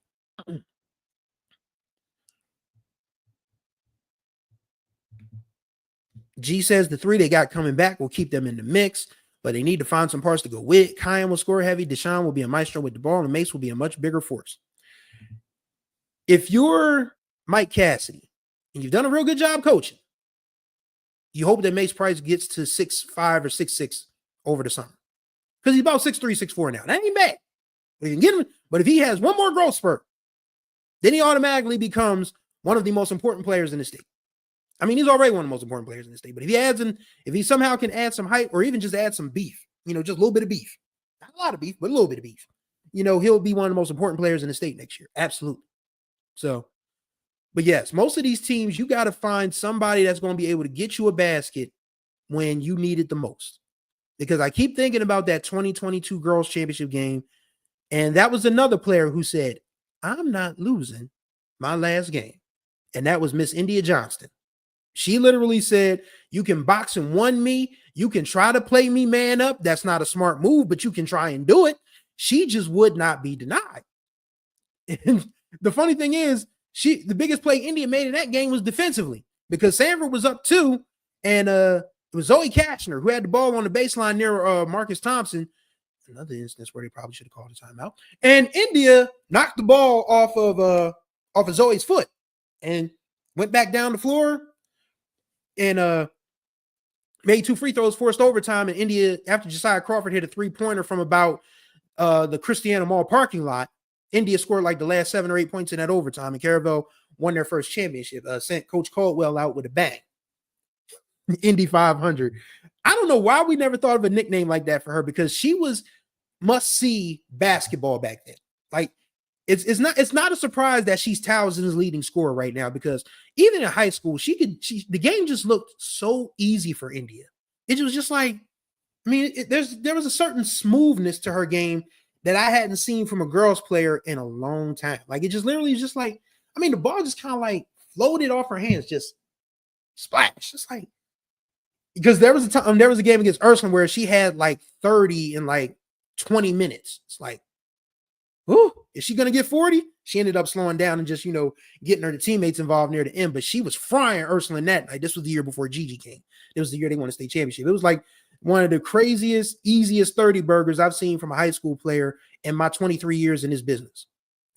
G says the 3 they got coming back will keep them in the mix, but they need to find some parts to go with. Kyan will score heavy. Deshaun will be a maestro with the ball, and Mace will be a much bigger force. If you're Mike Cassidy and you've done a real good job coaching, you hope that Mace Price gets to 6'5" or 6'6" over the summer, because he's about 6'3", 6'4" now. That ain't bad. But, you can get him, but if he has one more growth spurt, then he automatically becomes one of the most important players in the state. I mean, he's already one of the most important players in the state, but if he somehow can add some height, or even just add some beef, just a little bit of beef, not a lot of beef, but a little bit of beef, he'll be one of the most important players in the state next year. Absolutely. So, but yes, most of these teams, you got to find somebody that's going to be able to get you a basket when you need it the most. Because I keep thinking about that 2022 Girls Championship game, and that was another player who said, I'm not losing my last game. And that was Miss India Johnston. She literally said, you can box and one me. You can try to play me man up. That's not a smart move, but you can try and do it. She just would not be denied. And the funny thing is, the biggest play India made in that game was defensively, because Sanford was up 2, and it was Zoe Kashner who had the ball on the baseline near Marcus Thompson. Another instance where they probably should have called a timeout. And India knocked the ball off of Zoe's foot and went back down the floor and made 2 free throws, forced overtime. And India, after Josiah Crawford hit a 3-pointer from about the Christiana Mall parking lot, India scored like the last 7 or 8 points in that overtime, and Caravel won their first championship. Sent Coach Caldwell out with a bang. Indy 500. I don't know why we never thought of a nickname like that for her, because she was must-see basketball back then. Like, it's not a surprise that she's Towson's leading scorer right now, because even in high school, the game just looked so easy for India. It was just like, I mean, there was a certain smoothness to her game that I hadn't seen from a girls player in a long time. Like, it just literally just like, I mean, the ball just kind of like floated off her hands, just splash. Just like, because there was a game against Ursuline where she had like 30 in like 20 minutes. It's like, ooh, is she going to get 40? She ended up slowing down and just, getting her teammates involved near the end, but she was frying Ursuline that night. This was the year before Gigi came. It was the year they won a state championship. It was like one of the craziest, easiest 30 burgers I've seen from a high school player in my 23 years in this business.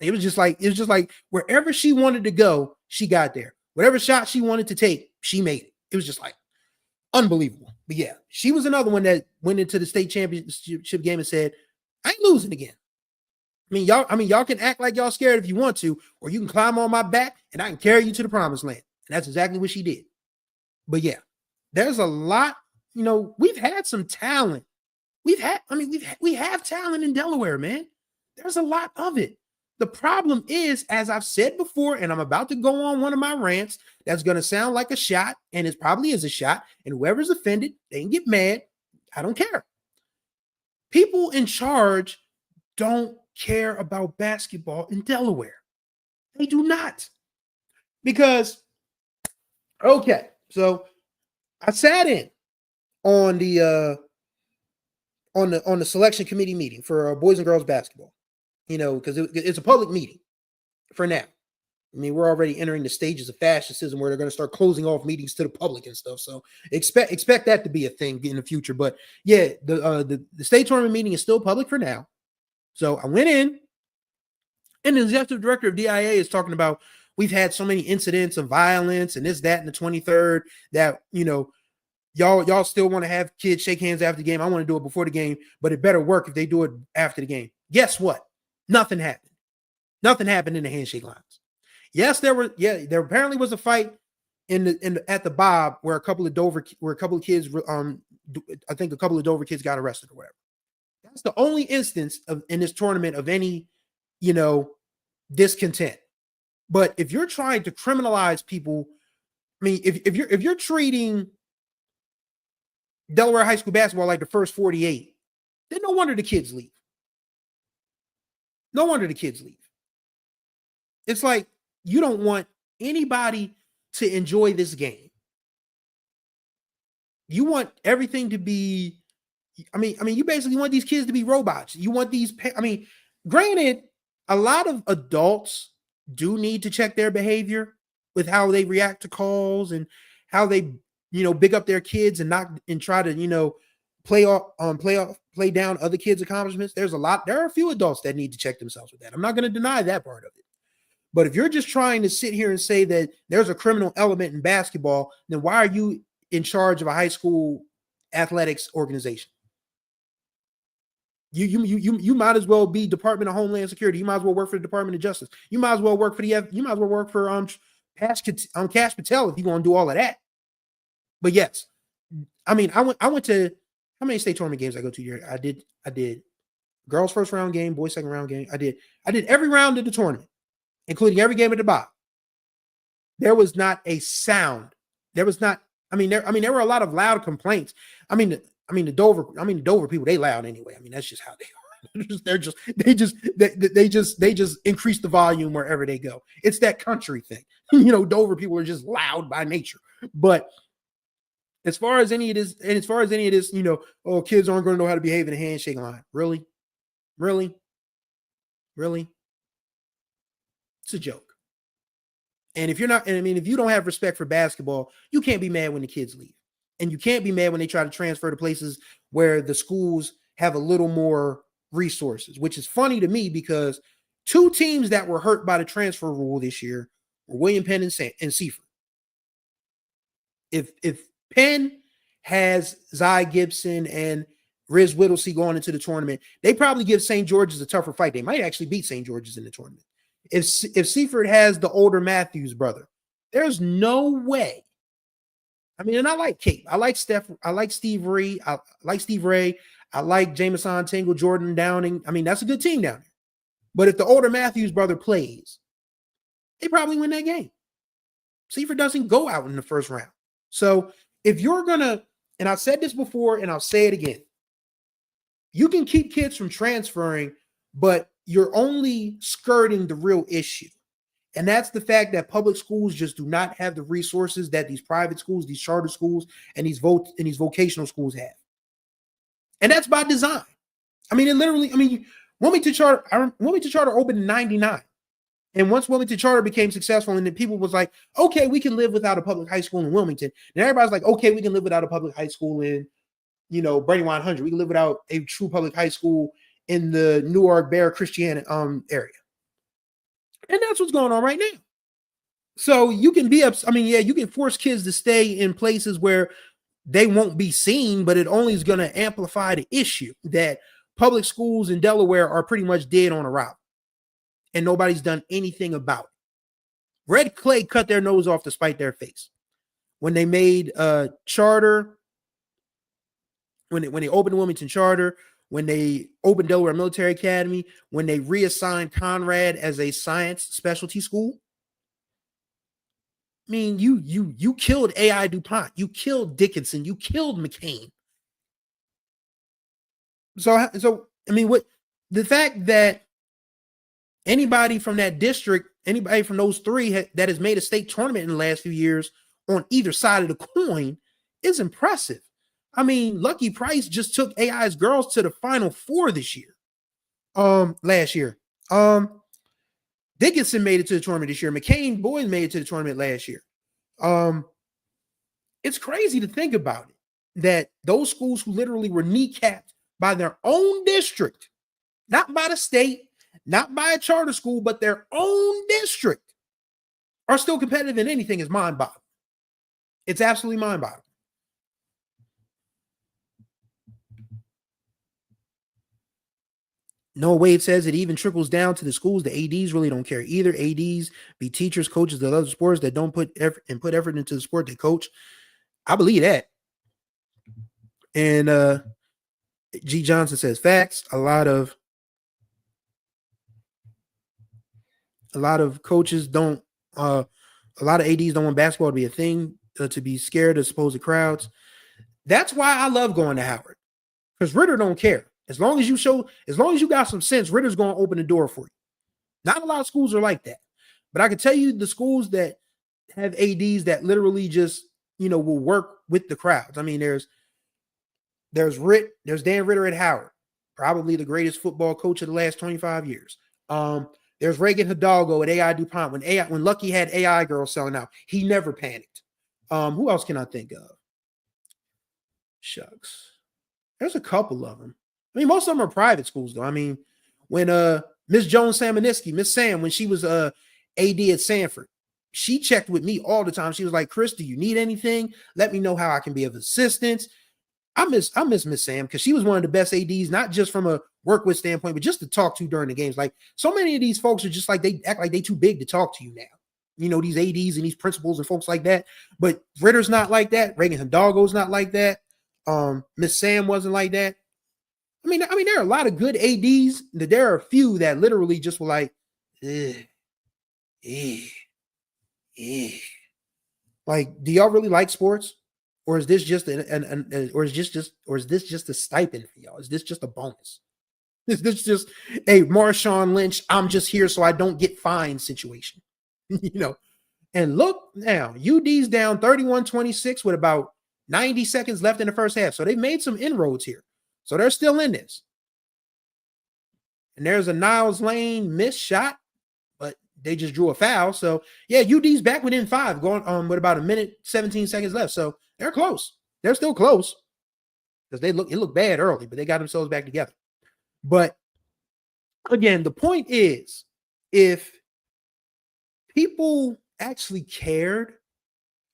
It was just like wherever she wanted to go, she got there. Whatever shot she wanted to take, she made it. It was just like unbelievable. But yeah, she was another one that went into the state championship game and said, I ain't losing again. I mean, y'all can act like y'all scared if you want to, or you can climb on my back and I can carry you to the promised land. And that's exactly what she did. But yeah, there's a lot. We've had some talent. We have talent in Delaware, man. There's a lot of it. The problem is, as I've said before, and I'm about to go on one of my rants that's going to sound like a shot, and it probably is a shot, and whoever's offended, they can get mad. I don't care. People in charge don't care about basketball in Delaware. They do not. Because, okay, so I sat in on the selection committee meeting for boys and girls basketball, because it's a public meeting for now. I mean, we're already entering the stages of fascism where they're going to start closing off meetings to the public and stuff. So expect that to be a thing in the future. But yeah, the state tournament meeting is still public for now. So I went in, and the executive director of DIA is talking about, we've had so many incidents of violence and this, that, and the 23rd that, y'all still want to have kids shake hands after the game. I want to do it before the game, but it better work if they do it after the game. Guess what? Nothing happened. Nothing happened in the handshake lines. Yes, there apparently was a fight at the Bob where a couple of kids, I think a couple of Dover kids got arrested or whatever. That's the only instance in this tournament of any, discontent. But if you're trying to criminalize people, I mean, if you're treating Delaware high school basketball like the first 48, then no wonder the kids leave. No wonder the kids leave. It's like you don't want anybody to enjoy this game. You want everything to be, you basically want these kids to be robots. You want these, granted, a lot of adults do need to check their behavior with how they react to calls and how they, big up their kids and try to, play down other kids' accomplishments. There are a few adults that need to check themselves with that. I'm not going to deny that part of it. But if you're just trying to sit here and say that there's a criminal element in basketball, then why are you in charge of a high school athletics organization? You might as well be Department of Homeland Security. You might as well work for the Department of Justice. You might as well work for Cash Patel if you want to do all of that. But yes, I went to, how many state tournament games I go to here? I did girls first round game, boys second round game. I did every round of the tournament, including every game at the bottom. There was not a sound. There was not. There were a lot of loud complaints. The Dover people, they loud anyway. That's just how they are. They just increase the volume wherever they go. It's that country thing. Dover people are just loud by nature. But as far as any of this, kids aren't going to know how to behave in a handshake line. Really? It's a joke. And if you don't have respect for basketball, you can't be mad when the kids leave. And you can't be mad when they try to transfer to places where the schools have a little more resources, which is funny to me because two teams that were hurt by the transfer rule this year were William Penn and Sanford. If Penn has Zy Gibson and Riz Whittlesey going into the tournament, they probably give St. George's a tougher fight. They might actually beat St. George's in the tournament. If Seaford has the older Matthews brother, there's no way. And I like Cape. I like Steph. I like Steve Ray. I like Jameson Tingle, Jordan Downing. That's a good team down there. But if the older Matthews brother plays, they probably win that game. Seaford doesn't go out in the first round. So if you're going to, and I've said this before and I'll say it again, you can keep kids from transferring, but you're only skirting the real issue. And that's the fact that public schools just do not have the resources that these private schools, these charter schools, and these vocational schools have. And that's by design. Wilmington Charter opened in 1999. And once Wilmington Charter became successful, and then people was like, okay, we can live without a public high school in Wilmington. And everybody's like, okay, we can live without a public high school in, Brandywine 100. We can live without a true public high school in the Newark Bear Christian area. And that's what's going on right now. So you can be you can force kids to stay in places where they won't be seen, but it only is going to amplify the issue that public schools in Delaware are pretty much dead on arrival. And nobody's done anything about it. Red Clay cut their nose off to spite their face. When they made charter, when they opened Wilmington Charter, when they opened Delaware Military Academy, when they reassigned Conrad as a science specialty school. I mean, you killed A.I. DuPont, you killed Dickinson, you killed McCain. So I mean, what the fact that anybody from that district, anybody from those three that has made a state tournament in the last few years on either side of the coin is impressive. I mean, Lucky Price just took AI's girls to the Final Four this year. Last year. Dickinson made it to the tournament this year. McCain boys made it to the tournament last year. It's crazy to think about it, that those schools who literally were kneecapped by their own district, not by the state, not by a charter school, but their own district, are still competitive in anything is mind-boggling. It's absolutely mind-boggling. Noah Wade says it even trickles down to the schools. The ADs really don't care either. ADs be teachers, coaches of other sports that don't put effort into the sport they coach. I believe that. And G. Johnson says facts. A lot of coaches don't. A lot of ADs don't want basketball to be a thing, to be scared of supposed crowds. That's why I love going to Howard, because Ritter don't care. As long as you got some sense, Ritter's going to open the door for you. Not a lot of schools are like that. But I can tell you the schools that have ADs that literally just, will work with the crowds. I mean, there's Dan Ritter at Howard, probably the greatest football coach of the last 25 years. There's Reagan Hidalgo at AI DuPont. When Lucky had AI girls selling out, he never panicked. Who else can I think of? Shucks. There's a couple of them. I mean, most of them are private schools, though. I mean, when Miss Jones Samaniski, Miss Sam, when she was AD at Sanford, she checked with me all the time. She was like, Chris, do you need anything? Let me know how I can be of assistance. I miss Miss Sam, because she was one of the best ADs, not just from a work with standpoint, but just to talk to during the games. Like, so many of these folks are just like, they act like they too big to talk to you now. These ADs and these principals and folks like that. But Ritter's not like that. Reagan Hidalgo's not like that. Miss Sam wasn't like that. I mean, there are a lot of good ADs. There are a few that literally just were like, like, do y'all really like sports, or is this just or is this just a stipend for y'all? Is this just a bonus? Is this just a Marshawn Lynch, I'm just here so I don't get fined situation? And look now, UD's down 31-26 with about 90 seconds left in the first half. So they've made some inroads here. So they're still in this. And there's a Niles Lane missed shot, but they just drew a foul. So yeah, UD's back within 5, going with about a minute, 17 seconds left. So they're close. They're still close, because it looked bad early, but they got themselves back together. But again, the point is, if people actually cared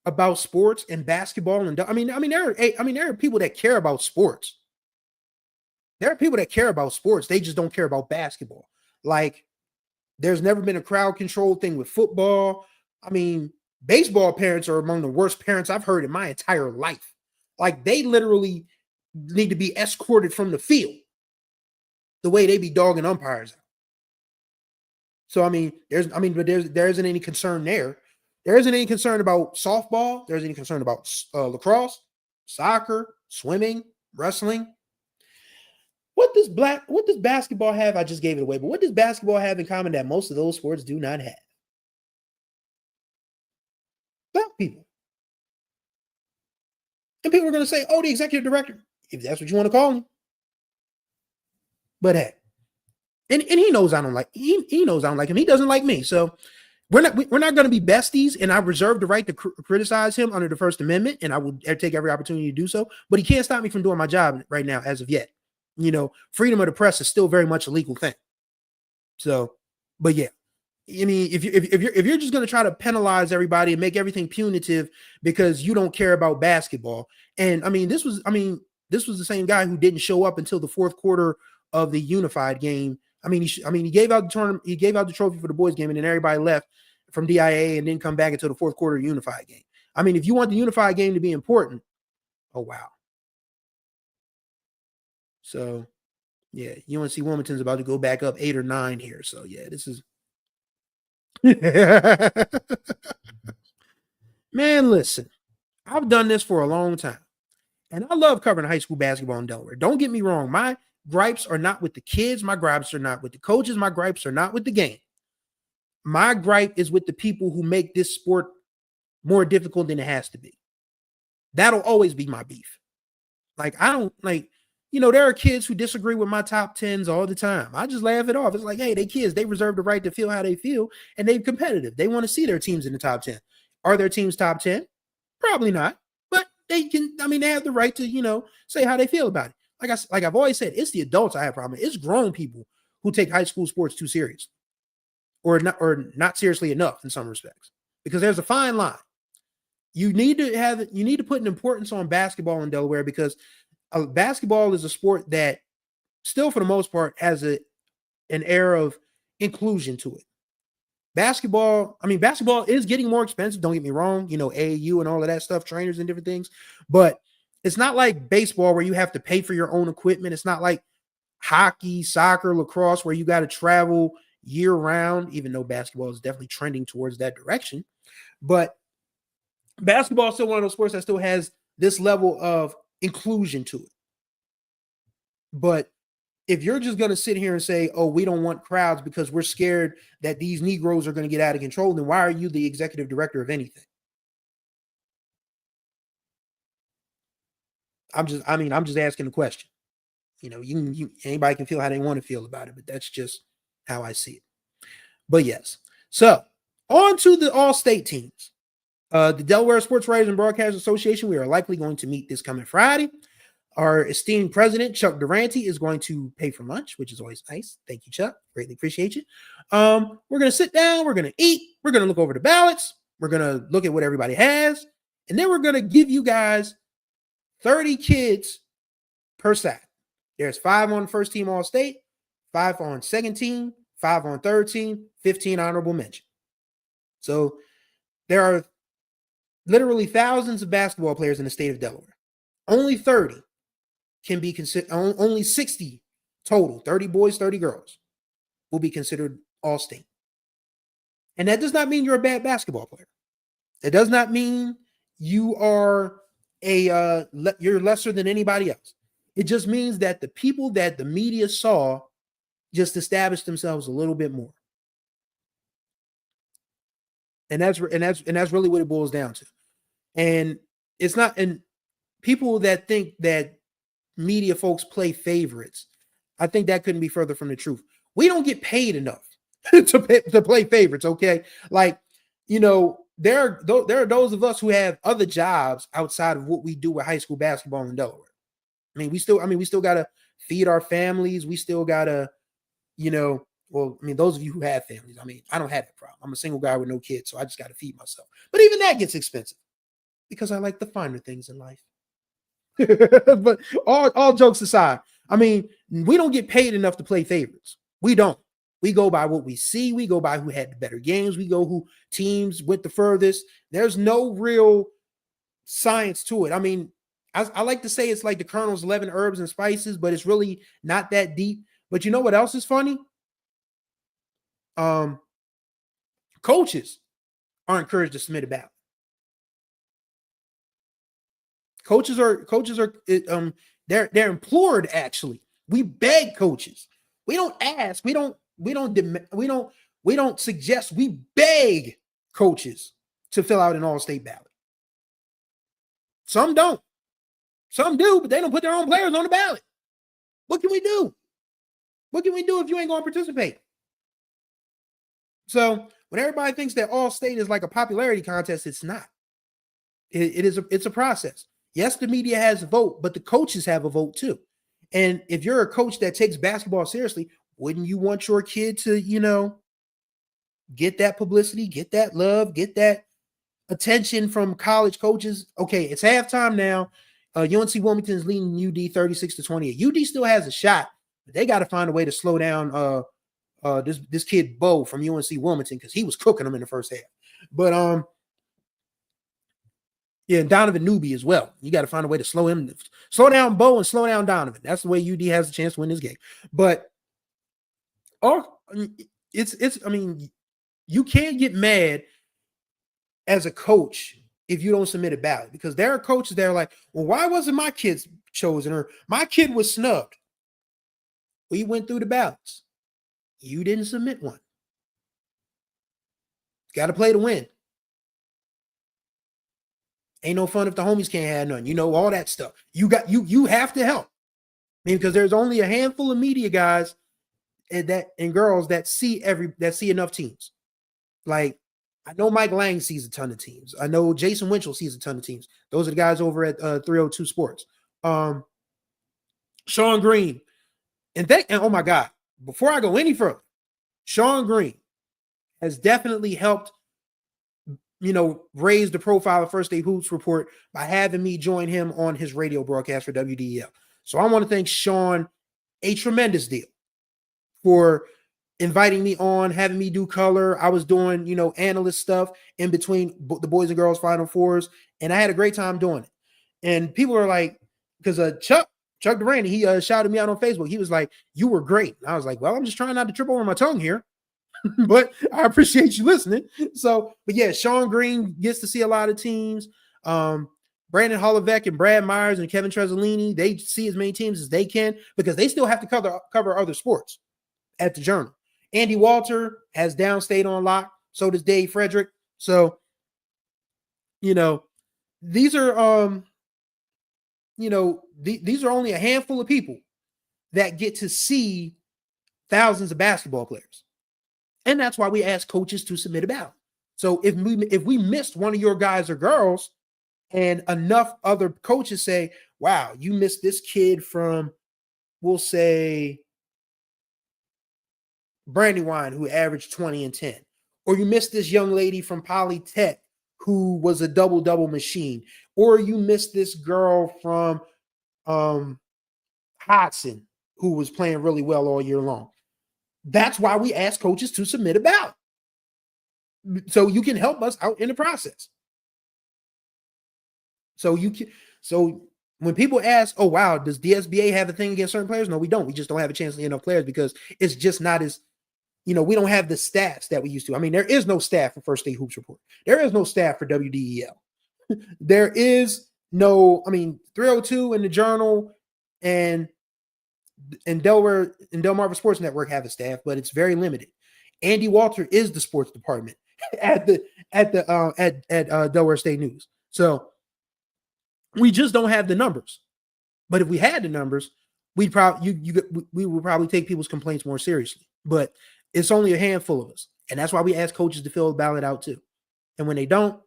about sports and basketball, and there are people that care about sports. There are people that care about sports. They just don't care about basketball. Like, there's never been a crowd control thing with football. I mean, baseball parents are among the worst parents I've heard in my entire life. Like, they literally need to be escorted from the field the way they be dogging umpires out. So, there isn't any concern there. There isn't any concern about softball. There isn't any concern about lacrosse, soccer, swimming, wrestling. What does basketball have? I just gave it away, but what does basketball have in common that most of those sports do not have? Black people. And people are going to say, oh, the executive director, if that's what you want to call him. But hey, and he knows I don't like he knows I don't like him. He doesn't like me. So we're not going to be besties, and I reserve the right to criticize him under the First Amendment, and I will take every opportunity to do so. But he can't stop me from doing my job right now, as of yet. Freedom of the press is still very much a legal thing. So, but yeah, I mean, if you're just going to try to penalize everybody and make everything punitive because you don't care about basketball, and this was the same guy who didn't show up until the fourth quarter of the unified game. He gave out the tournament, he gave out the trophy for the boys game, and then everybody left from DIA and didn't come back until the fourth quarter of the unified game. If you want the unified game to be important, oh wow. So Yeah, UNC Wilmington's about to go back up 8 or 9 here. So yeah, this is man, listen, I've done this for a long time. And I love covering high school basketball in Delaware. Don't get me wrong. My gripes are not with the kids. My gripes are not with the coaches. My gripes are not with the game. My gripe is with the people who make this sport more difficult than it has to be. That'll always be my beef. Like, I don't like, there are kids who disagree with my top 10s all the time. I just laugh it off. It's like, hey, they kids, they reserve the right to feel how they feel, and they're competitive. They want to see their teams in the top 10. Are their teams top 10? Probably not. But they can, they have the right to, say how they feel about it. Like I've always said, it's the adults I have a problem with. It's grown people who take high school sports too seriously. Or not seriously enough in some respects. Because there's a fine line. You need to put an importance on basketball in Delaware, because basketball is a sport that still, for the most part, has an air of inclusion to it. Basketball is getting more expensive. Don't get me wrong, AAU and all of that stuff, trainers and different things. But it's not like baseball where you have to pay for your own equipment. It's not like hockey, soccer, lacrosse, where you got to travel year round, even though basketball is definitely trending towards that direction. But basketball is still one of those sports that still has this level of inclusion to it. But if you're just going to sit here and say, oh, we don't want crowds because we're scared that these Negroes are going to get out of control, then why are you the executive director of anything? I'm just asking the question. Anybody can feel how they want to feel about it, but that's just how I see it. But yes. So on to the all-state teams. The Delaware Sports Writers and Broadcasters Association, we are likely going to meet this coming Friday. Our esteemed president, Chuck Durante, is going to pay for lunch, which is always nice. Thank you, Chuck. Greatly appreciate you. We're going to sit down. We're going to eat. We're going to look over the ballots. We're going to look at what everybody has. And then we're going to give you guys 30 kids per side. There's 5 on first team all-state, 5 on second team, 5 on third team, 15 honorable mention. So there are literally thousands of basketball players in the state of Delaware. Only 30 can be considered, only 60 total, 30 boys, 30 girls, will be considered all-state. And that does not mean you're a bad basketball player. It does not mean you are you're lesser than anybody else. It just means that the people that the media saw just established themselves a little bit more. And that's really what it boils down to. And it's not, and people that think that media folks play favorites, I think that couldn't be further from the truth. We don't get paid enough to play favorites, okay? Like, there are those of us who have other jobs outside of what we do with high school basketball in Delaware. We still got to feed our families. We still got to, those of you who have families, I don't have that problem. I'm a single guy with no kids, so I just got to feed myself. But even that gets expensive because I like the finer things in life. But all jokes aside, we don't get paid enough to play favorites. We don't. We go by what we see. We go by who had the better games. We go who teams went the furthest. There's no real science to it. I like to say it's like the Colonel's 11 herbs and spices, but it's really not that deep. But you know what else is funny? Coaches are encouraged to submit a ballot. Coaches are they're implored, actually. We beg coaches. We don't ask. We don't suggest. We beg coaches to fill out an all-state ballot. Some don't. Some do, but they don't put their own players on the ballot. What can we do? What can we do if you ain't going to participate? So when everybody thinks that all-state is like a popularity contest, it's not. It's a process. Yes, the media has a vote, but the coaches have a vote too. And if you're a coach that takes basketball seriously, wouldn't you want your kid to, get that publicity, get that love, get that attention from college coaches? Okay, it's halftime now. UNC Wilmington is leading UD 36-28. UD still has a shot, but they got to find a way to slow down this kid Bo from UNC Wilmington, because he was cooking them in the first half. But Yeah, and Donovan Newby as well. You got to find a way to slow down Bo and slow down Donovan. That's the way UD has a chance to win this game. But I mean, you can't get mad as a coach if you don't submit a ballot, because there are coaches that are like, well, why wasn't my kid chosen, or my kid was snubbed? We went through the ballots. You didn't submit one. Got to play to win. Ain't no fun if the homies can't have none. You know, all that stuff. You have to help. I mean, because there's only a handful of media guys and girls that see enough teams. Like, I know Mike Lang sees a ton of teams. I know Jason Winchell sees a ton of teams. Those are the guys over at 302 Sports. Sean Green. And oh my God, before I go any further, Sean Green has definitely helped, raise the profile of First Day Hoops Report by having me join him on his radio broadcast for WDEL. So I want to thank Sean a tremendous deal for inviting me on, having me do color. I was doing, analyst stuff in between the boys and girls Final Fours, and I had a great time doing it. And people are like, because Chuck Durante, he shouted me out on Facebook. He was like, "You were great." And I was like, "Well, I'm just trying not to trip over my tongue here." But I appreciate you listening. So, but yeah, Sean Green gets to see a lot of teams. Brandon Holovec and Brad Myers and Kevin Trezzolini, they see as many teams as they can because they still have to cover other sports at the Journal. Andy Walter has Downstate on lock. So does Dave Frederick. So, these are these are only a handful of people that get to see thousands of basketball players. And that's why we ask coaches to submit a ballot. So if we missed one of your guys or girls and enough other coaches say, wow, you missed this kid from, we'll say, Brandywine, who averaged 20 and 10, or you missed this young lady from Polytech who was a double-double machine, or you missed this girl from Hodson who was playing really well all year long. That's why we ask coaches to submit a ballot, so you can help us out in the process. So when people ask, oh, wow, does DSBA have a thing against certain players? No, we don't. We just don't have a chance to get enough players because it's just not as, we don't have the staffs that we used to. I mean, there is no staff for First Day Hoops Report. There is no staff for WDEL. There is no, 302 and the Journal and Delaware and Delmarva Sports Network have a staff, but it's very limited. Andy Walter is the sports department at Delaware State News. So we just don't have the numbers. But if we had the numbers, we would probably take people's complaints more seriously. But it's only a handful of us, and that's why we ask coaches to fill the ballot out too. And when they don't,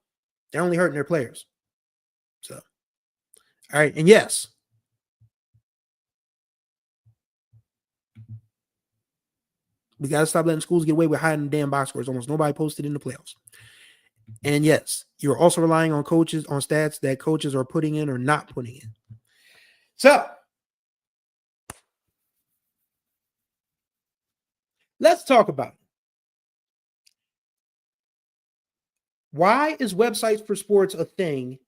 they're only hurting their players. So, all right, and yes, we got to stop letting schools get away with hiding the damn box scores. Almost nobody posted in the playoffs. And yes, you're also relying on coaches, on stats that coaches are putting in or not putting in. So, let's talk about it. Why is websites for sports a thing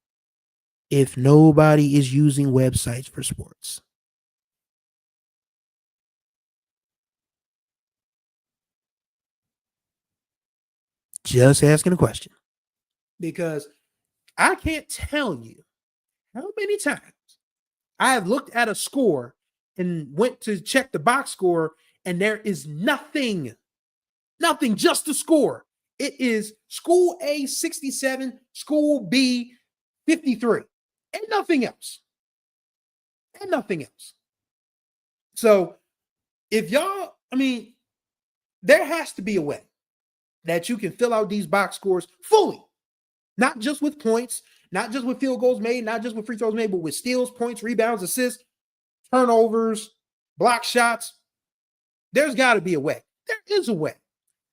if nobody is using websites for sports? Just asking a question. Because I can't tell you how many times I have looked at a score and went to check the box score, and there is nothing, just the score. It is school A 67, school B 53, and nothing else. So if y'all, there has to be a way that you can fill out these box scores fully, not just with points, not just with field goals made, not just with free throws made, but with steals, points, rebounds, assists, turnovers, block shots. There's got to be a way. There is a way.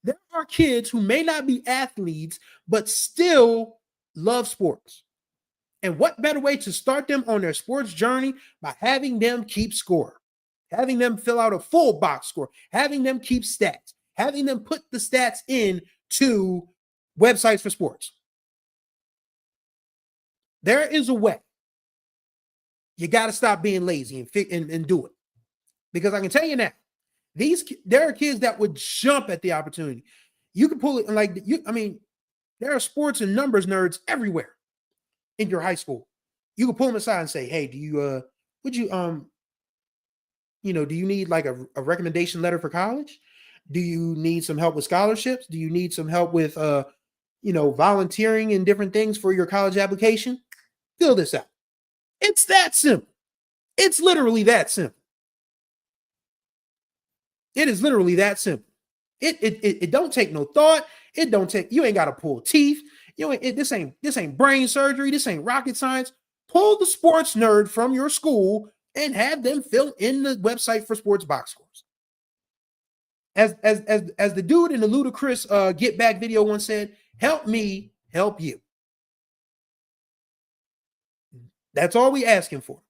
There are kids who may not be athletes, but still love sports. And what better way to start them on their sports journey by having them keep score, having them fill out a full box score, having them keep stats, having them put the stats in to websites for sports. There is a way. You got to stop being lazy and do it. Because I can tell you now, there are kids that would jump at the opportunity. You can pull it like you. I mean, there are sports and numbers nerds everywhere in your high school. You can pull them aside and say, "Hey, do you would you do you need like a recommendation letter for college? Do you need some help with scholarships? Do you need some help with volunteering and different things for your college application? Fill this out." It's that simple. It's literally that simple. It is literally that simple. It don't take no thought. It don't take, you ain't got to pull teeth. This ain't brain surgery. This ain't rocket science. Pull the sports nerd from your school and have them fill in the website for sports box scores. As the dude in the ludicrous Get Back video once said, "Help me help you." That's all we asking for.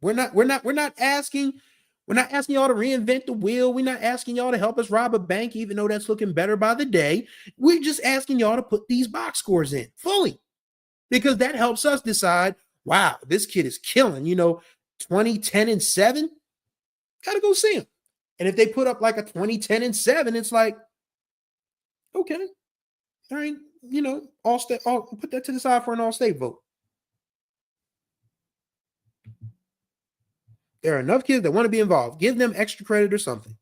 We're not asking y'all to reinvent the wheel. We're not asking y'all to help us rob a bank, even though that's looking better by the day. We're just asking y'all to put these box scores in fully, because that helps us decide, wow, this kid is killing, 20, 10, and 7. Gotta go see him. And if they put up like a 20, 10, and 7, it's like, okay, all right, all state, put that to the side for an all-state vote. There are enough kids that want to be involved. Give them extra credit or something.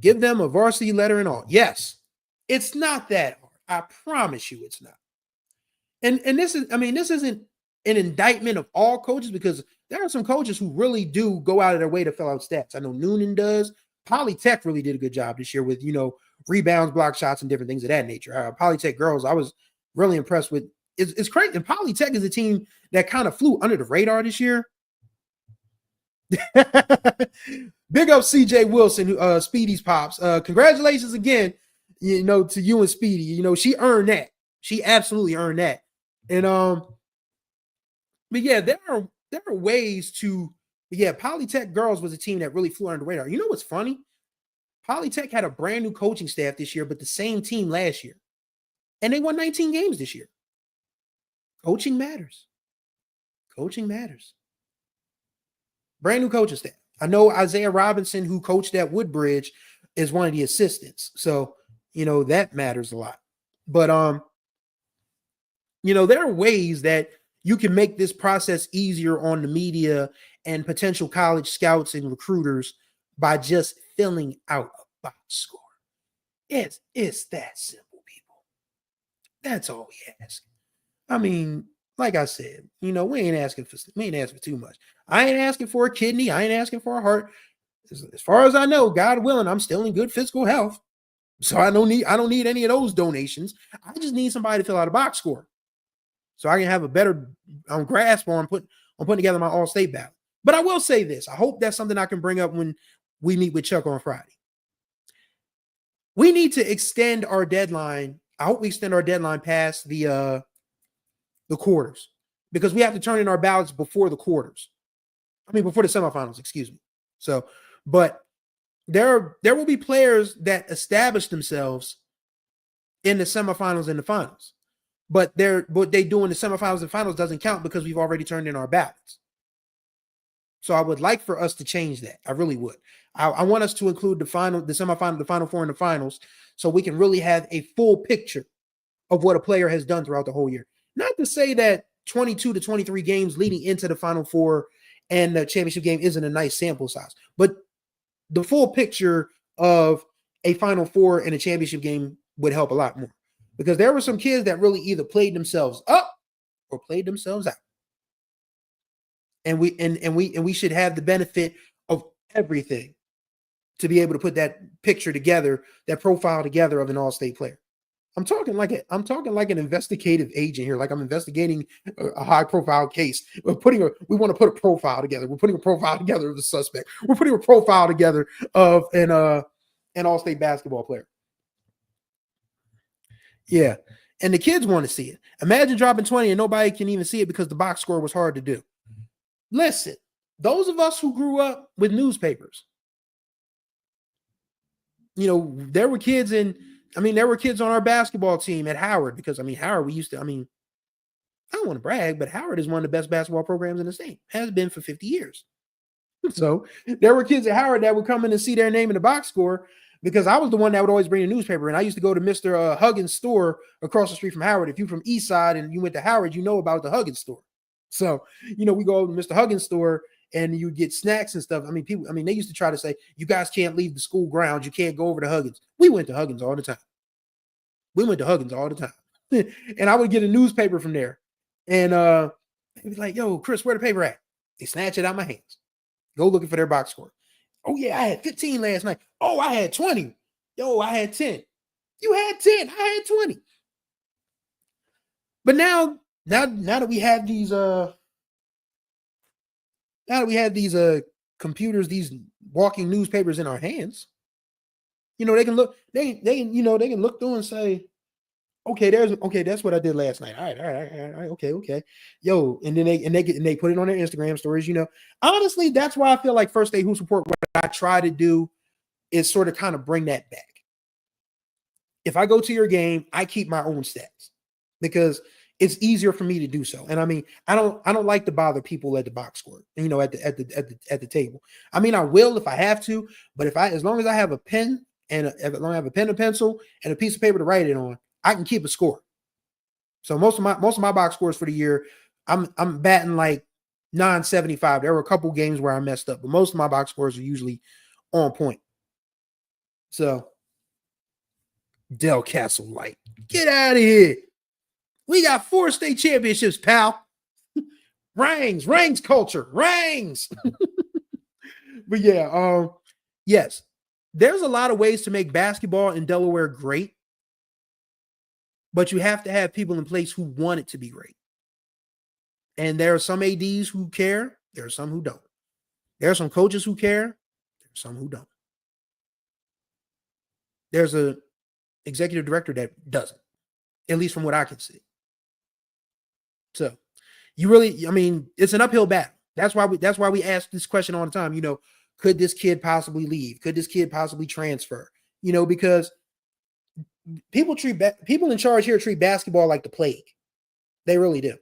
Give them a varsity letter and all. Yes, it's not that hard. I promise you it's not. And this isn't an indictment of all coaches, because there are some coaches who really do go out of their way to fill out stats. I know Noonan does. Polytech really did a good job this year with, rebounds, block shots, and different things of that nature. Polytech girls, I was really impressed with. It's crazy. And Polytech is a team that kind of flew under the radar this year. Big up CJ Wilson, Speedy's pops. Congratulations again, to you and Speedy. She earned that. She absolutely earned that. And but yeah, there are ways to. Yeah, Polytech girls was a team that really flew under the radar. You know what's funny? Polytech had a brand new coaching staff this year, but the same team last year, and they won 19 games this year. Coaching matters. Coaching matters. Brand new coaching staff. I know Isaiah Robinson, who coached at Woodbridge, is one of the assistants. So, that matters a lot. But, there are ways that you can make this process easier on the media and potential college scouts and recruiters by just filling out a box score. It's that simple, people. That's all we ask. I mean, like I said, we ain't asking for too much. I ain't asking for a kidney. I ain't asking for a heart. As far as I know, God willing, I'm still in good physical health. So I don't need any of those donations. I just need somebody to fill out a box score so I can have a better grasp on putting together my all-state ballot. But I will say this. I hope that's something I can bring up when we meet with Chuck on Friday. We need to extend our deadline. I hope we extend our deadline past the quarters, because we have to turn in our ballots before the quarters. Before the semifinals, excuse me. So, but there will be players that establish themselves in the semifinals and the finals, but what they do in the semifinals and finals doesn't count because we've already turned in our ballots. So I would like for us to change that. I really would. I want us to include the semifinal, the final four, and the finals, so we can really have a full picture of what a player has done throughout the whole year. Not to say that 22 to 23 games leading into the Final Four and the championship game isn't a nice sample size, but the full picture of a Final Four and a championship game would help a lot more, because there were some kids that really either played themselves up or played themselves out. And we should have the benefit of everything to be able to put that picture together, that profile together of an all-state player. I'm talking like an investigative agent here, like I'm investigating a high-profile case. We want to put a profile together. We're putting a profile together of the suspect. We're putting a profile together of an all-state basketball player. Yeah, and the kids want to see it. Imagine dropping 20 and nobody can even see it because the box score was hard to do. Listen, those of us who grew up with newspapers, there were kids on our basketball team at Howard, because Howard, we used to, I don't want to brag, but Howard is one of the best basketball programs in the state. Has been for 50 years. So there were kids at Howard that would come in and see their name in the box score because I was the one that would always bring the newspaper. And I used to go to Mr. Huggins' store across the street from Howard. If you're from East Side and you went to Howard, you know about the Huggins store. So, we go to Mr. Huggins' store and you get snacks and stuff. They used to try to say, you guys can't leave the school grounds. You can't go over to Huggins. We went to Huggins all the time. And I would get a newspaper from there. And they'd be like, yo, Chris, where the paper at? They snatch it out of my hands. Go looking for their box score. Oh, yeah, I had 15 last night. Oh, I had 20. Yo, I had 10. You had 10. I had 20. But now that we have these computers, these walking newspapers in our hands, they can look, they can look through and say, okay, that's what I did last night. All right, okay. Yo, and then they put it on their Instagram stories, Honestly, that's why I feel like First Day Hoops Report, what I try to do is sort of kind of bring that back. If I go to your game, I keep my own stats because it's easier for me to do so. And I don't like to bother people at the box score, at the table. I will if I have to, but as long as I have a pen and a pencil and a piece of paper to write it on, I can keep a score. So most of my box scores for the year, I'm batting like 975. There were a couple games where I messed up, but most of my box scores are usually on point. So Del Castle Light, get out of here. We got 4 state championships, pal. Rings culture, rings. But yeah, yes, there's a lot of ways to make basketball in Delaware great, but you have to have people in place who want it to be great. And there are some ADs who care. There are some who don't. There are some coaches who care. There are some who don't. There's a executive director that doesn't, at least from what I can see. So you really, it's an uphill battle. That's why we ask this question all the time. Could this kid possibly leave? Could this kid possibly transfer? Because people in charge here treat basketball like the plague. They really do.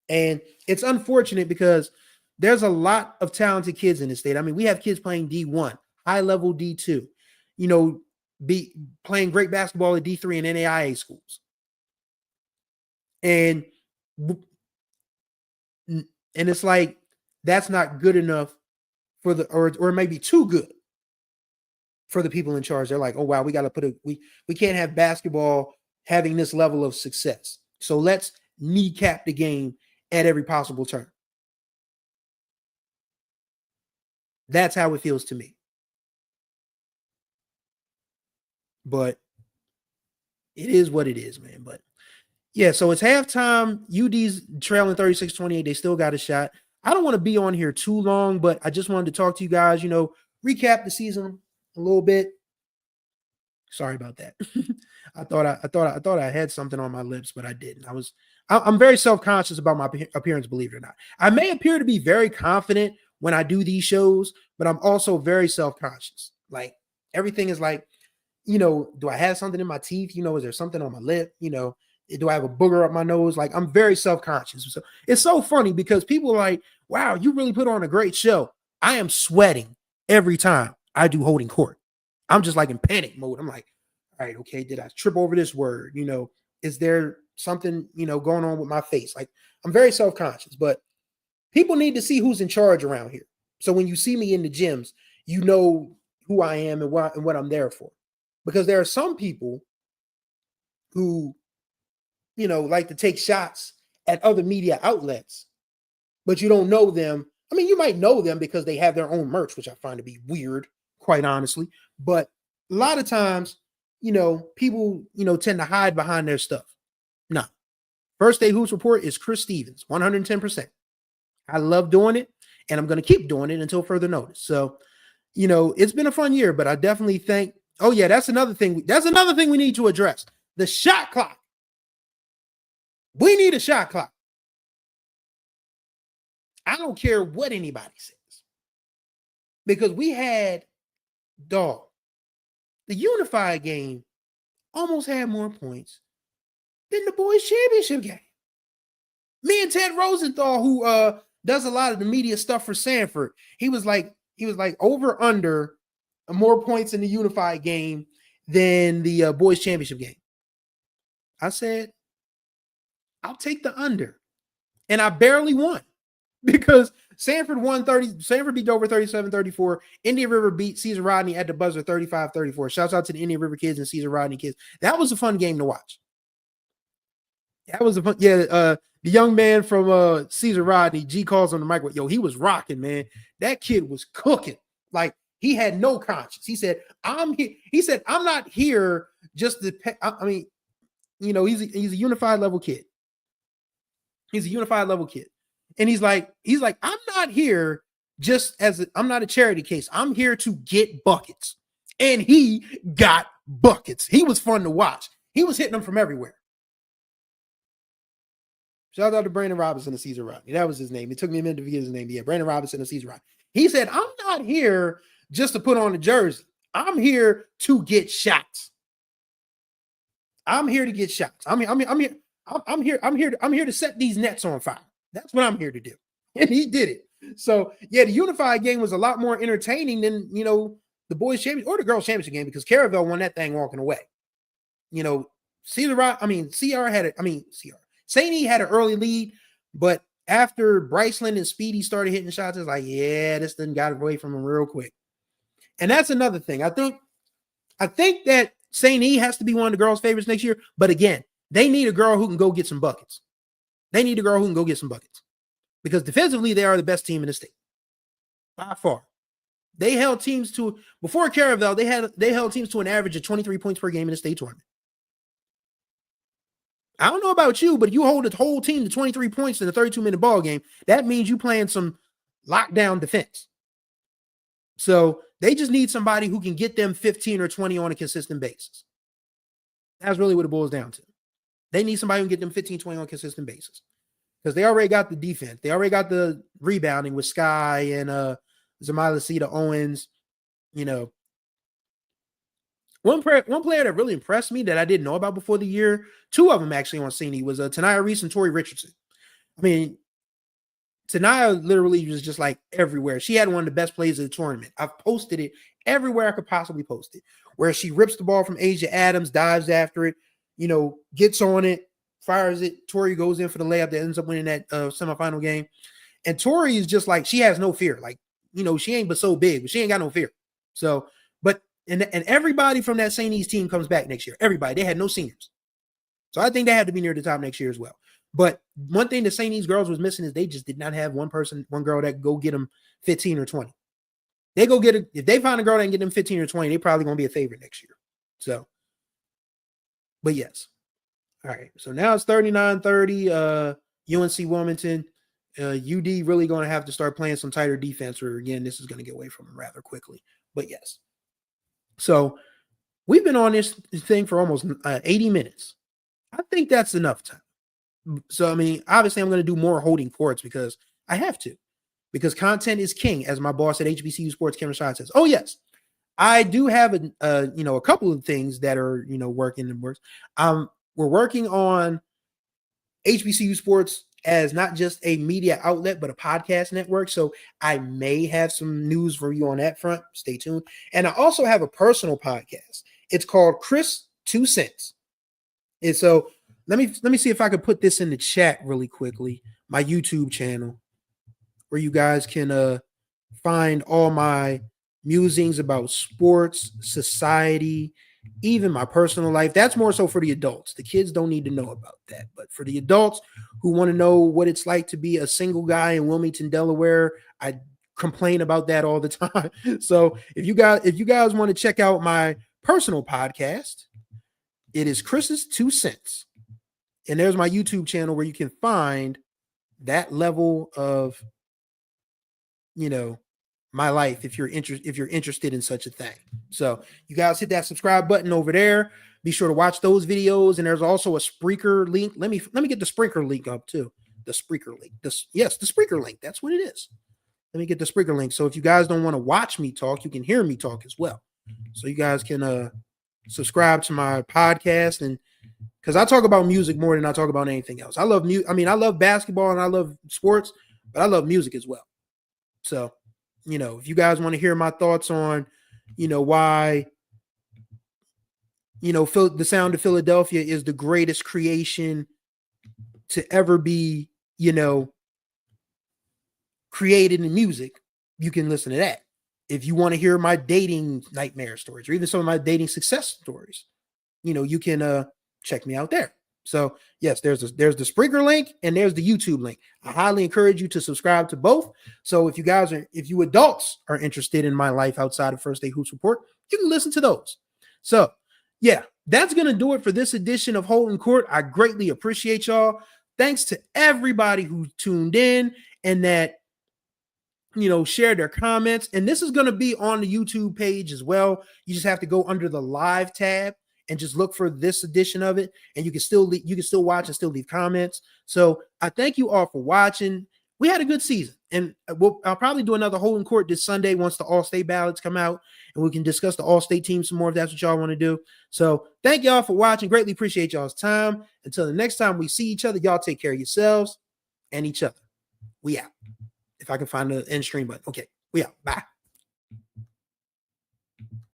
And it's unfortunate because there's a lot of talented kids in the state. We have kids playing D1, high level D2, be playing great basketball at D3 and NAIA schools. And it's like, that's not good enough for or maybe too good for the people in charge. They're like, oh, wow, we got to we can't have basketball having this level of success. So let's kneecap the game at every possible turn. That's how it feels to me. But it is what it is, man. But yeah, so it's halftime. UD's trailing 36-28. They still got a shot. I don't want to be on here too long, but I just wanted to talk to you guys, recap the season a little bit. Sorry about that. I thought I had something on my lips, but I didn't. I'm very self-conscious about my appearance, believe it or not. I may appear to be very confident when I do these shows, but I'm also very self-conscious. Like, everything is like, do I have something in my teeth? Is there something on my lip? Do I have a booger up my nose? Like, I'm very self-conscious. So it's so funny because people are like, wow, you really put on a great show. I am sweating every time I do Holding Court. I'm just like in panic mode. I'm like, all right, okay, did I trip over this word? Is there something, going on with my face? Like, I'm very self-conscious, but people need to see who's in charge around here. So when you see me in the gyms, you know who I am and what I'm there for. Because there are some people who, like to take shots at other media outlets, but you don't know them. You might know them because they have their own merch, which I find to be weird, quite honestly. But a lot of times, people, tend to hide behind their stuff. No. First Day Hoops Report is Chris Stevens, 110%. I love doing it, and I'm going to keep doing it until further notice. So, it's been a fun year, but I definitely think, oh yeah, that's another thing we need to address. The shot clock. We need a shot clock. I don't care what anybody says. Because we had, the unified game almost had more points than the boys' championship game. Me and Ted Rosenthal, who does a lot of the media stuff for Sanford, he was like over under more points in the unified game than the boys championship game. I said, I'll take the under. And I barely won because Sanford won 30. Sanford beat Dover 37-34. Indian River beat Cesar Rodney at the buzzer 35-34. Shouts out to the Indian River kids and Cesar Rodney kids. That was a fun game to watch. That was a fun, the young man from Cesar Rodney, G calls on the mic. Yo, he was rocking, man. That kid was cooking. Like, he had no conscience. He said, I'm here. He said, I'm not here just to, I mean, you know, he's a unified level kid. He's a unified level kid. And he's like, I'm not here just I'm not a charity case. I'm here to get buckets. And he got buckets. He was fun to watch. He was hitting them from everywhere. Shout out to Brandon Robinson and Cesar Rodney. That was his name. It took me a minute to forget his name. Yeah, Brandon Robinson and Cesar Rodney. He said, I'm not here just to put on a jersey. I'm here to get shots. I'm here to get shots. I'm here to set these nets on fire. That's what I'm here to do. And he did it. So yeah, the unified game was a lot more entertaining than, you know, the boys championship or the girls championship game, because Caravel won that thing walking away. You know, St. E had an early lead, but after Bryceland and Speedy started hitting shots, it's like, yeah, this thing got away from him real quick. And that's another thing. I think that St. E has to be one of the girls' favorites next year. But again, they need a girl who can go get some buckets. Because defensively, they are the best team in the state. By far. They held teams to, before Caravel, they held teams to an average of 23 points per game in the state tournament. I don't know about you, but if you hold the whole team to 23 points in a 32-minute ball game, that means you playing some lockdown defense. So they just need somebody who can get them 15 or 20 on a consistent basis. That's really what it boils down to. They need somebody who can get them 15, 20 on a consistent basis. Because they already got the defense. They already got the rebounding with Sky and Zamila Cedar Owens. You know, one player that really impressed me that I didn't know about before the year, two of them actually on Cine, was Tanaya Reese and Tori Richardson. I mean, Tanaya literally was just like everywhere. She had one of the best plays of the tournament. I've posted it everywhere I could possibly post it, where she rips the ball from Asia Adams, dives after it, you know, gets on it, fires it. Tori goes in for the layup that ends up winning that semifinal game. And Tori is just like, she has no fear. Like, you know, she ain't but so big, but she ain't got no fear. So, but, and everybody from that St. E's team comes back next year. Everybody. They had no seniors. So I think they had to be near the top next year as well. But one thing the St. E's girls was missing is they just did not have one girl that could go get them 15 or 20. They go get it. If they find a girl that can get them 15 or 20, they probably going to be a favorite next year. So, but yes. All right. So now it's 39-30, UNC Wilmington. UD really going to have to start playing some tighter defense, or again, this is going to get away from them rather quickly. But yes. So we've been on this thing for almost 80 minutes. I think that's enough time. So, I mean, obviously I'm going to do more holding courts because I have to, because content is king, as my boss at HBCU Sports, Cameron Shine, says. Oh, yes. I do have a couple of things that are, working in works. We're working on HBCU Sports as not just a media outlet, but a podcast network. So I may have some news for you on that front. Stay tuned. And I also have a personal podcast. It's called Chris 2 Cents. And so let me see if I could put this in the chat really quickly. My YouTube channel, where you guys can find all my musings about sports, society, even my personal life. That's more so for the adults. The kids don't need to know about that. But for the adults who want to know what it's like to be a single guy in Wilmington, Delaware, I complain about that all the time. So if you guys want to check out my personal podcast, it is Chris's 2 Cents. And there's my YouTube channel where you can find that level of, my life if you're interested in such a thing. So you guys hit that subscribe button over there. Be sure to watch those videos. And there's also a Spreaker link. Let me get the Spreaker link up too. The Spreaker link. The Spreaker link. That's what it is. Let me get the Spreaker link. So if you guys don't want to watch me talk, you can hear me talk as well. So you guys can subscribe to my podcast and because I talk about music more than I talk about anything else. I love music. I mean, I love basketball and I love sports, but I love music as well. So, if you guys want to hear my thoughts on, why, the sound of Philadelphia is the greatest creation to ever be, created in music, you can listen to that. If you want to hear my dating nightmare stories or even some of my dating success stories, you can check me out there. So yes, there's the Spreaker link and there's the YouTube link. I highly encourage you to subscribe to both. So if you adults are interested in my life outside of First Day Hoops Report, you can listen to those. So yeah, that's going to do it for this edition of Holding Court. I greatly appreciate y'all. Thanks to everybody who tuned in and that, share their comments. And this is going to be on the YouTube page as well. You just have to go under the live tab and just look for this edition of it. And you can still watch and still leave comments. So I thank you all for watching. We had a good season, and I'll probably do another Holding Court this Sunday once the All-State ballots come out, and we can discuss the All-State team some more if that's what y'all want to do. So thank y'all for watching. Greatly appreciate y'all's time. Until the next time we see each other, y'all take care of yourselves and each other. We out. If I can find the end stream button. Okay, we out. Bye.